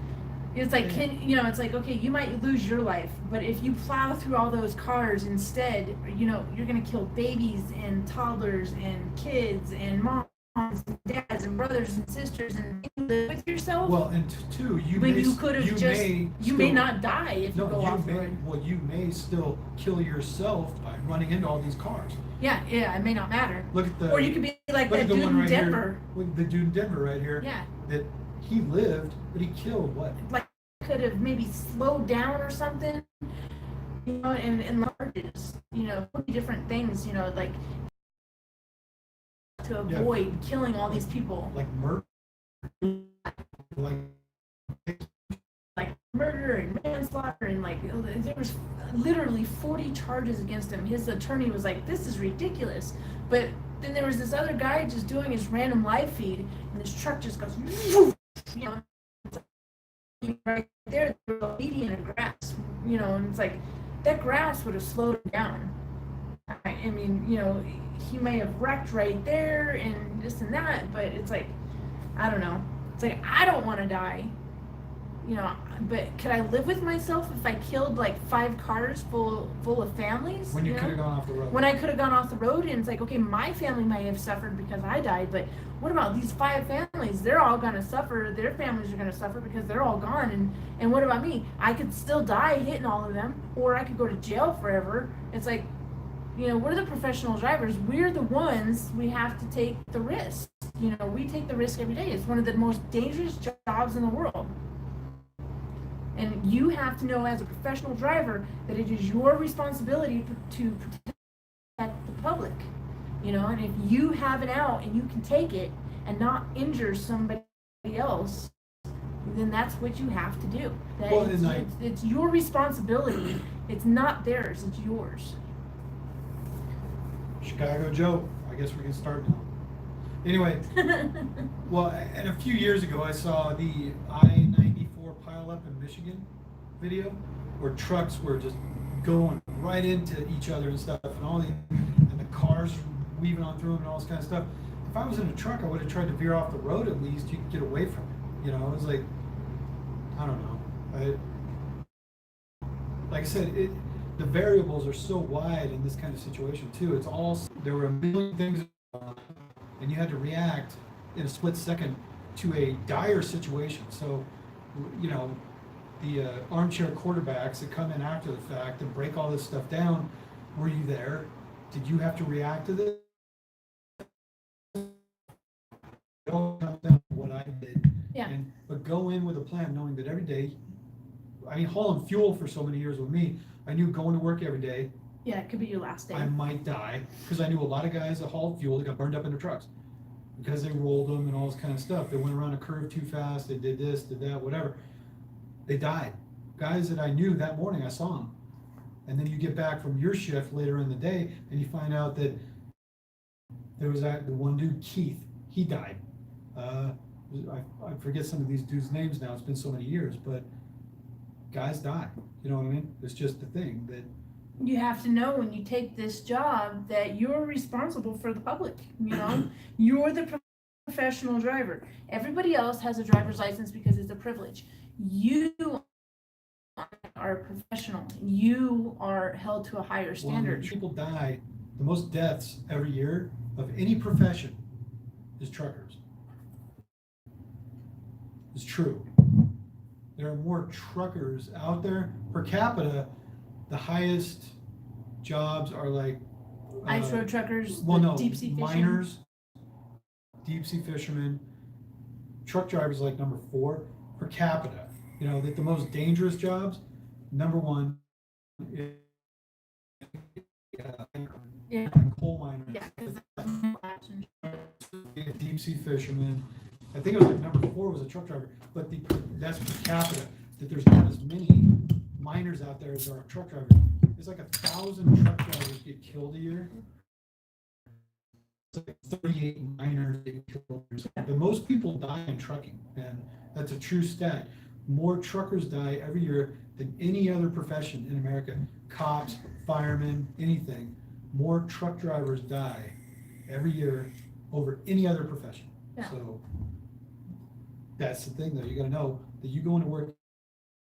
it's like, okay, you might lose your life, but if you plow through all those cars instead, you know, you're gonna kill babies and toddlers and kids and moms and dads and brothers and sisters, and you live with yourself. well, and two, you may not die if you go off the road. Well, you may still kill yourself by running into all these cars. Yeah, it may not matter. Look at the. Or you could be like look that at the dude one in right Denver. Here. Look at the dude in Denver right here. Yeah. That he lived, but he killed what? Like, could have maybe slowed down or something, you know, and larges, you know, so many different things, you know, like to avoid killing all these people. Like murder. Like murder and manslaughter, and like there was literally 40 charges against him. His attorney was like, this is ridiculous. But then there was this other guy just doing his random live feed, and this truck just goes, you know, right there, the median of grass, you know, and it's like that grass would have slowed him down. I mean, you know, he may have wrecked right there and this and that, but it's like, I don't know. It's like, I don't want to die, you know, but could I live with myself if I killed like 5 cars full of families? When you know? could have gone off the road. When I could have gone off the road, and it's like, okay, my family may have suffered because I died, but what about these 5 families? They're all gonna suffer. Their families are gonna suffer because they're all gone. And what about me? I could still die hitting all of them, or I could go to jail forever. It's like, you know, we're the professional drivers. We're the ones, we have to take the risk. You know, we take the risk every day. It's one of the most dangerous jobs in the world. And you have to know as a professional driver that it is your responsibility to protect the public. You know, and if you have it out and you can take it and not injure somebody else, then that's what you have to do. That Well, it's your responsibility. It's not theirs, it's yours. Chicago Joe, I guess we can start now. Anyway, well, and a few years ago I saw the I-94 pileup in Michigan video where trucks were just going right into each other and stuff, and the cars weaving on through them and all this kind of stuff. If I was in a truck, I would have tried to veer off the road at least. You could get away from it. You know, it was like, I don't know. Like I said, the variables are so wide in this kind of situation too. It's all, there were a million things going on, and you had to react in a split second to a dire situation. So, you know, the armchair quarterbacks that come in after the fact and break all this stuff down, were you there? Did you have to react to this? It all comes down to what I did. Yeah. But go in with a plan, knowing that every day, I mean, hauling fuel for so many years with me, I knew going to work every day, Yeah, it could be your last day. I might die, because I knew a lot of guys that hauled fuel that got burned up in their trucks because they rolled them and all this kind of stuff. They went around a curve too fast, they did this, did that, whatever. They died. Guys that I knew that morning, I saw them. And then you get back from your shift later in the day and you find out that there was the one dude, Keith, he died. I forget some of these dudes' names now, it's been so many years, but guys die. You know what I mean? It's just the thing that you have to know when you take this job that you're responsible for the public. You know, you're the professional driver. Everybody else has a driver's license because it's a privilege. You are a professional. You are held to a higher standard. when people die, the most deaths every year of any profession is truckers. It's true. There are more truckers out there per capita. The highest jobs are like Ice road truckers, well, no, deep sea fishing. miners, deep sea fishermen, truck drivers like number 4 per capita. You know that the most dangerous jobs, number 1 is Yeah. coal miners, Yeah, 'cause deep sea fishermen. I think it was like number 4 was a truck driver, but that's per capita. That there's not as many miners out there as there are truck drivers. There's like 1,000 truck drivers get killed a year. It's like 38 miners get killed. But most people die in trucking, and that's a true stat. More truckers die every year than any other profession in America. Cops, firemen, anything. More truck drivers die every year over any other profession. Yeah. So that's the thing, though. You got to know that you go into work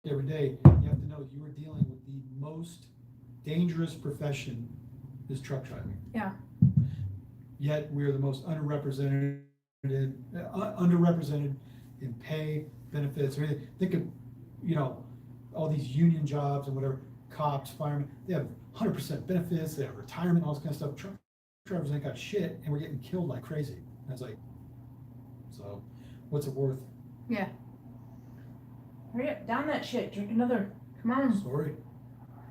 every day. You have to know you are dealing with the most dangerous profession is truck driving. Yeah. Yet we're the most underrepresented in pay, benefits, or anything. Think of, you know, all these union jobs and whatever, cops, firemen, they have 100% benefits, they have retirement, all this kind of stuff. Truck drivers ain't got shit, and we're getting killed like crazy. And it's like, so what's it worth? Yeah. Hurry up, down that shit. Drink another. Come on. Sorry,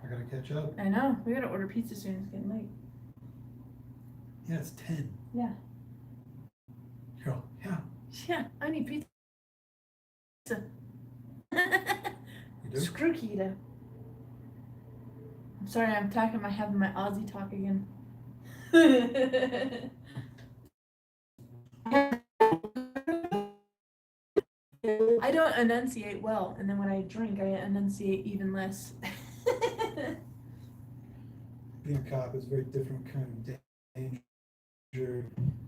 I gotta catch up. I know. We gotta order pizza soon. It's getting late. Yeah, it's 10. Yeah. Girl, yeah. Yeah, I need pizza. You do? Screw keto. I'm sorry, I'm having my Aussie talk again. I don't enunciate well, and then when I drink, I enunciate even less. being a cop is a very different kind of danger,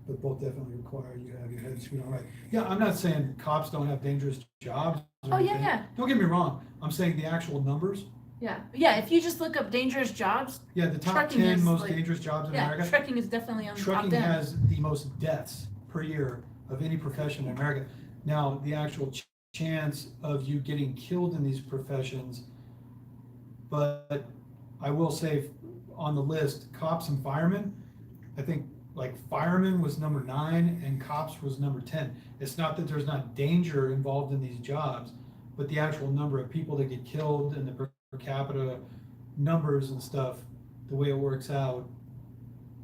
but both definitely require you have your head screwed on right. Yeah, I'm not saying cops don't have dangerous jobs or Oh, yeah, anything. yeah. Don't get me wrong. I'm saying the actual numbers. Yeah, if you just look up dangerous jobs, Yeah, the top Trucking 10 is, most like- dangerous jobs in yeah, America. trucking is definitely on the top Trucking 10. has the most deaths per year of any profession in America. Now, the actual chance of you getting killed in these professions, but I will say on the list, cops and firemen, I think like firemen was number 9 and cops was number 10. It's not that there's not danger involved in these jobs, but the actual number of people that get killed and the per capita numbers and stuff, the way it works out.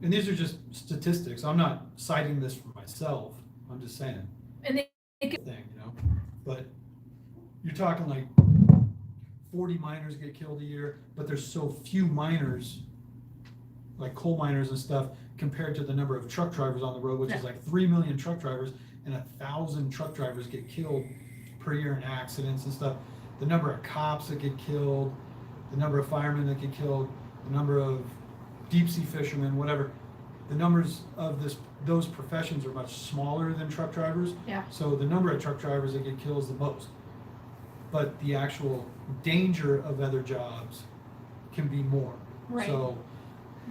And these are just statistics. I'm not citing this for myself. I'm just saying. And they could, Thing, you know. But you're talking like 40 miners get killed a year, but there's so few miners, like coal miners and stuff, compared to the number of truck drivers on the road, which is like 3 million truck drivers, and 1,000 truck drivers get killed per year in accidents and stuff. The number of cops that get killed, the number of firemen that get killed, the number of deep sea fishermen, whatever. The numbers of those professions are much smaller than truck drivers. Yeah. So the number of truck drivers that get killed is the most. But the actual danger of other jobs can be more. Right. So,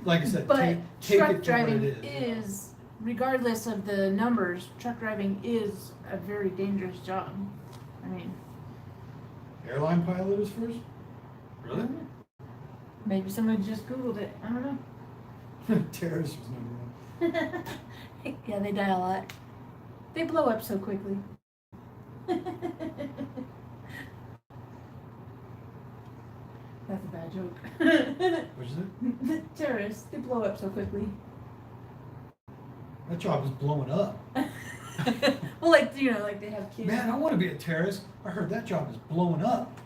like I said, but take truck it for driving what it is. is, regardless of the numbers, truck driving is a very dangerous job. I mean, Airline pilot is first? Really? maybe somebody just Googled it. I don't know. Terrorist was number 1. Yeah, they die a lot. They blow up so quickly. That's a bad joke. What is it? The terrorists, they blow up so quickly. That job is blowing up. Well, like, you know, like they have kids. Man, I want to be a terrorist. I heard that job is blowing up.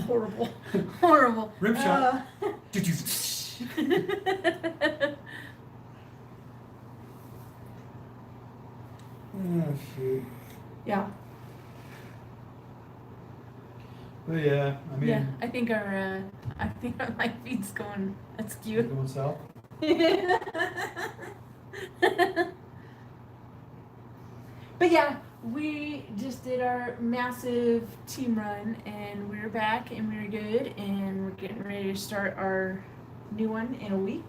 Horrible. Horrible. Rim shot. Uh, Oh, shoot. yeah. But yeah, I mean, Yeah. I think our light feed's going askew. going south. But yeah, we just did our massive team run and we're back and we're good and we're getting ready to start our new one in a week,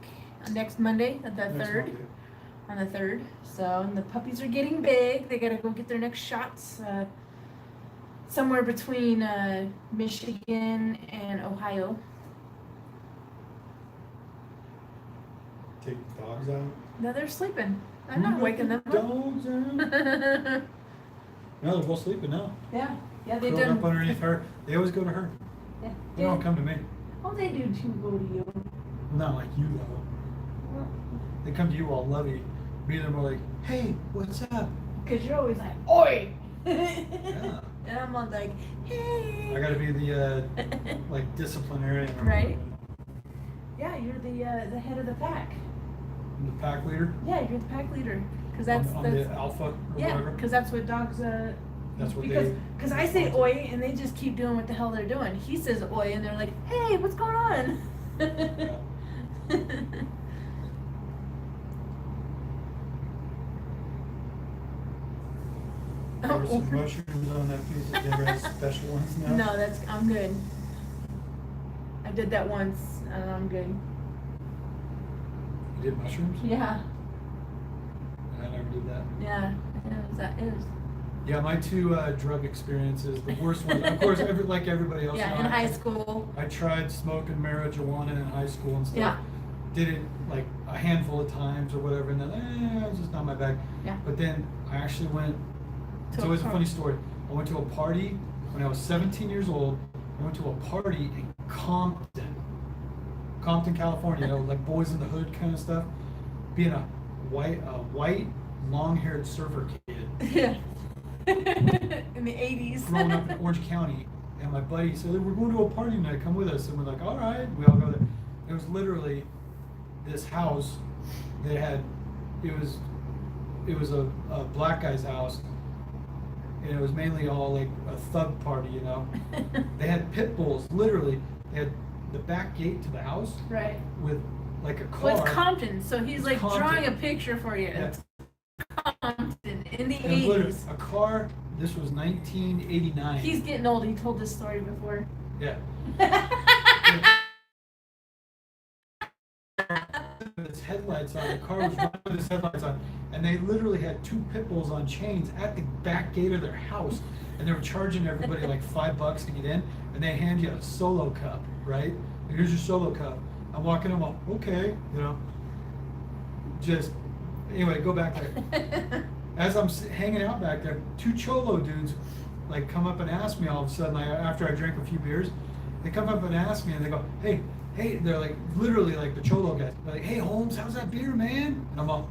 next Monday, the Next 3rd. Monday. On the 3rd. So, and the puppies are getting big. They gotta go get their next shots somewhere between Michigan and Ohio. Take the dogs out. No, they're sleeping. I'm not waking them up. Dogs out. No, they're both sleeping now. Yeah, they Curled up do. underneath her. They always go to her. Yeah. They don't come to me. Oh, they do too. Go to you. Not like you though. They come to you all lovey. Me, they're more like, hey, what's up? Cause you're always like, oi. Yeah. And I'm all like, hey. I gotta be the like disciplinarian. or Right. whatever. Yeah, you're the head of the pack. I'm the pack leader. Yeah, you're the pack leader. Cause that's I'm that's the alpha or yeah. whatever. Cause that's what dogs. That's what because they. cause I say oi and they just keep doing what the hell they're doing. He says oi and they're like, hey, what's going on? Yeah. There were some mushrooms on that piece. Did you ever have special ones now? No, I'm good. I did that once and I'm good. You did mushrooms? Yeah, I never did that. yeah. It was. Yeah, my 2 drug experiences. The worst one, of course, like everybody else. Yeah, you in know, high school. I tried smoking marijuana in high school and stuff. Yeah. Did it like a handful of times or whatever, and then it's just not my bag. Yeah. But then I actually went. It's To a always a party. funny story. I went to a party when I was 17 years old. I went to a party in Compton, California. You know, like Boys in the Hood kind of stuff. Being a white, long-haired surfer kid. Yeah. In the 80s. Growing up in Orange County, and my buddy said, we're going to a party tonight, come with us. And we're like, all right, we all go there. It was literally this house that had, it was a black guy's house, and it was mainly all like a thug party, you know. They had pit bulls, literally. They had the back gate to the house Right. with like a car. Well, it's Compton, so he's It's like Compton. drawing a picture for you. Yeah. It's Compton in the And literally, 80s. a car. This was 1989. He's getting old. He told this story before. Yeah. With its headlights on, the car was running with its headlights on, and they literally had 2 pit bulls on chains at the back gate of their house, and they were charging everybody like $5 to get in, and they hand you a Solo cup, right? Here's your Solo cup. I'm walking in, well, okay, you know. Just anyway, go back there. As I'm hanging out back there, 2 cholo dudes like come up and ask me all of a sudden, after I drank a few beers, they come up and ask me and they go, hey, they're like literally like the cholo guys. They're like, hey Holmes, how's that beer, man? And I'm all,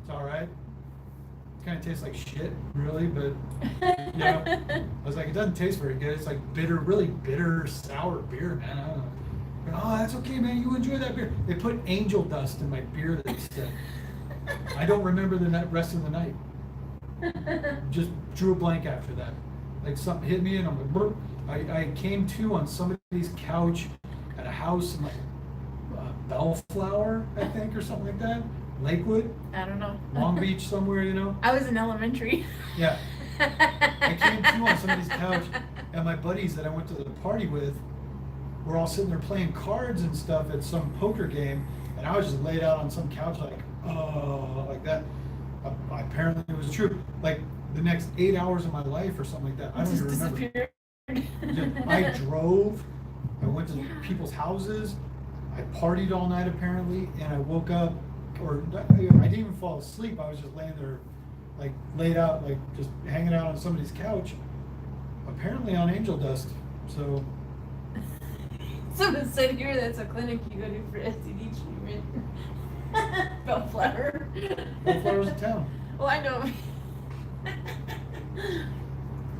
it's all right. It kind of tastes like shit, really, but you know, I was like, it doesn't taste very good. It's like bitter, really bitter, sour beer, man. I don't know. But, oh, that's okay, man. You enjoy that beer. They put angel dust in my beer. They said. I don't remember the rest of the night. Just drew a blank after that. Like something hit me and I'm like, burp. I came to on somebody's couch at a house in like Bellflower, I think, or something like that. Lakewood, I don't know. Long Beach, somewhere, you know. I was in elementary. Yeah. I came to on somebody's couch, and my buddies that I went to the party with were all sitting there playing cards and stuff at some poker game, and I was just laid out on some couch like that. Apparently it was true. Like the next 8 hours of my life or something like that. I don't Just even remember. disappeared. I drove. I went to people's houses. I partied all night apparently, and I woke up, or I didn't even fall asleep. I was just laying there, like laid out, like just hanging out on somebody's couch, apparently on angel dust. So. Someone said here that's a clinic you go to for STD treatment. Bellflower. Bellflower's a town. Well, I know.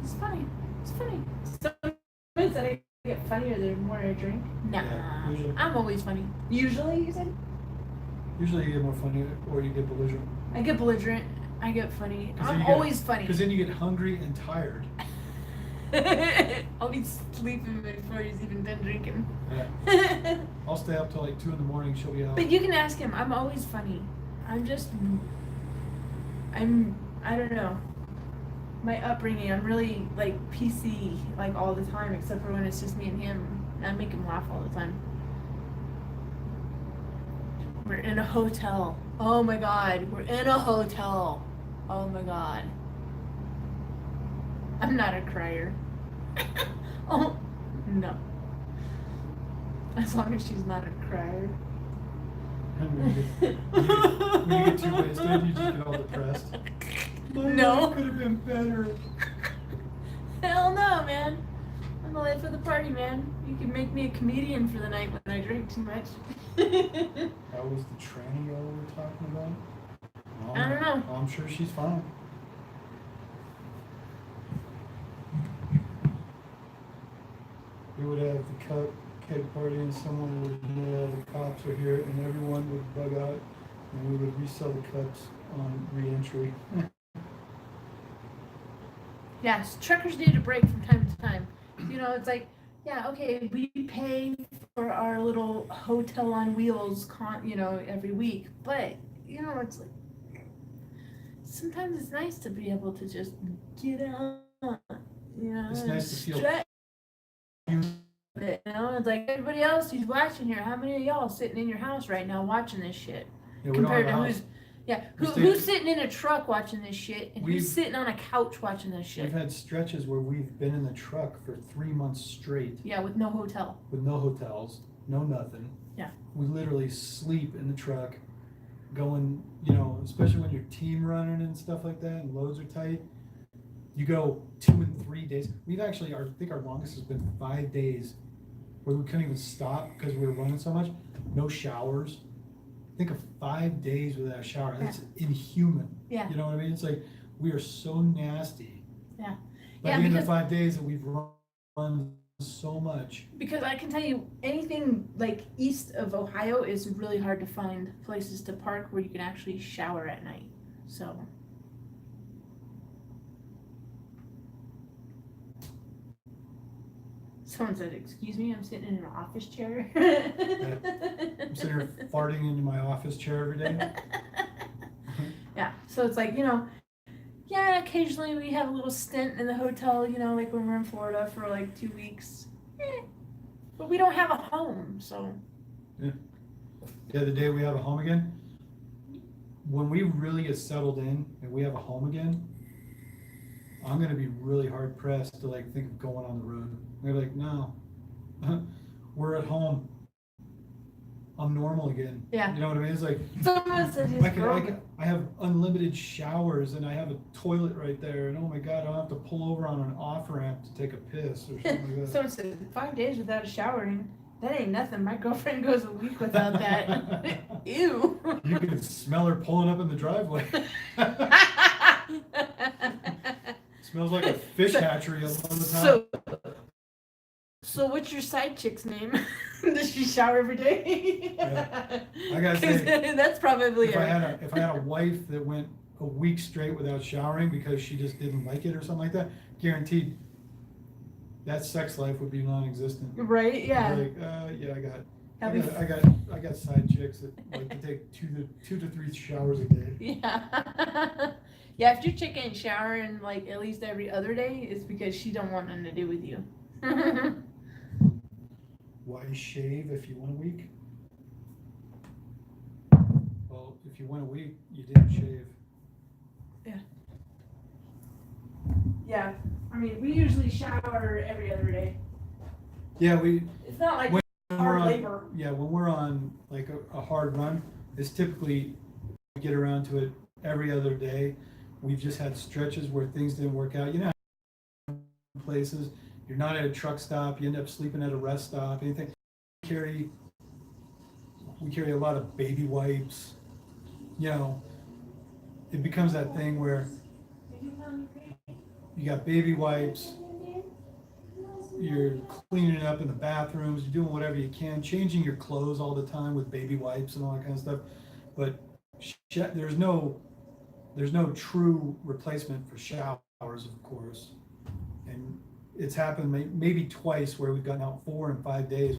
It's funny. It's funny. Someone said I get funnier the more I drink. Nah. Yeah, usually. I'm always funny. Usually, you said? Usually you get more funny or you get belligerent. I get belligerent. I get funny. 'Cause then I'm you get- always funny. Because then you get hungry and tired. I'll be sleeping before he's even done drinking. Yeah. I'll stay up till like 2 in the morning. She'll be out. But you can ask him. I'm always funny. I don't know. My upbringing, I'm really like PC like all the time, except for when it's just me and him. I make him laugh all the time. We're in a hotel. Oh my God. We're in a hotel. Oh my God. I'm not a crier. Oh, no. As long as she's not a crier. When you get too wasted, you just get all depressed. My No. life could have been better. Hell no, man. I'm the life of the party, man. You can make me a comedian for the night when I drink too much. How was the tranny y'all were talking about? I don't know. I'm sure she's fine. We would have the cupcake party and someone would know the cops are here and everyone would bug out and we would resell the cups on re-entry. Yes, truckers need a break from time to time. You know, it's like, yeah, okay, we pay for our little hotel on wheels, every week. But, it's like, sometimes it's nice to be able to just get out, It's nice to feel stretch. It's like everybody else who's watching here. How many of y'all sitting in your house right now watching this shit? Yeah, we don't have Compared a to house. who's sitting in a truck watching this shit, and We've- who's sitting on a couch watching this shit? We've had stretches where we've been in the truck for 3 months straight Yeah, with no hotel. with no hotels, no nothing. Yeah. We literally sleep in the truck going, especially when you're team running and stuff like that and loads are tight. You go 2 and 3 days. We've actually, I think our longest has been 5 days where we couldn't even stop because we were running so much. No showers. Think of 5 days without a shower. That's inhuman. Yeah. You know what I mean? It's like we are so nasty. Yeah. By Yeah, the end of because- 5 days that we've run so much. Because I can tell you, anything like east of Ohio is really hard to find places to park where you can actually shower at night. So, Someone said, "Excuse me, I'm sitting in an office chair." I'm sitting here farting into my office chair every day. Yeah, so it's like, yeah, occasionally we have a little stint in the hotel, like when we're in Florida for like 2 weeks. But we don't have a home, so. The other day we have a home again. When we really get settled in and we have a home again, I'm gonna be really hard pressed to like think of going on the road. They're like, no, we're at home. I'm normal again. Yeah. You know what I mean? It's like Someone said his I have unlimited showers and I have a toilet right there, and oh my god, I don't have to pull over on an off ramp to take a piss or something like that. Someone said 5 days without showering. That ain't nothing. My girlfriend goes a week without that. Ew. You can smell her pulling up in the driveway. Smells like a fish hatchery a lot of the time. So what's your side chick's name? Does she shower every day? Yeah. I gotta say, that's probably if I had a wife that went a week straight without showering because she just didn't like it or something like that, guaranteed that sex life would be non-existent. Right? Yeah. Like, yeah, I got side chicks that like to take 2 to 3 showers a day. Yeah. Yeah, if your chick ain't showering like at least every other day, it's because she don't want nothing to do with you. Why shave if you went a week? Well, if you went a week, you didn't shave. Yeah. I mean, we usually shower every other day. Yeah, It's not like when hard labor. when we're on like a hard run, it's typically we get around to it every other day. We've just had stretches where things didn't work out. Places you're not at a truck stop, you end up sleeping at a rest stop. Anything. We carry a lot of baby wipes. It becomes that thing where you got baby wipes. You're cleaning up in the bathrooms, you're doing whatever you can, changing your clothes all the time with baby wipes and all that kind of stuff. But there's no true replacement for showers, of course. And it's happened maybe twice where we've gotten out 4 and 5 days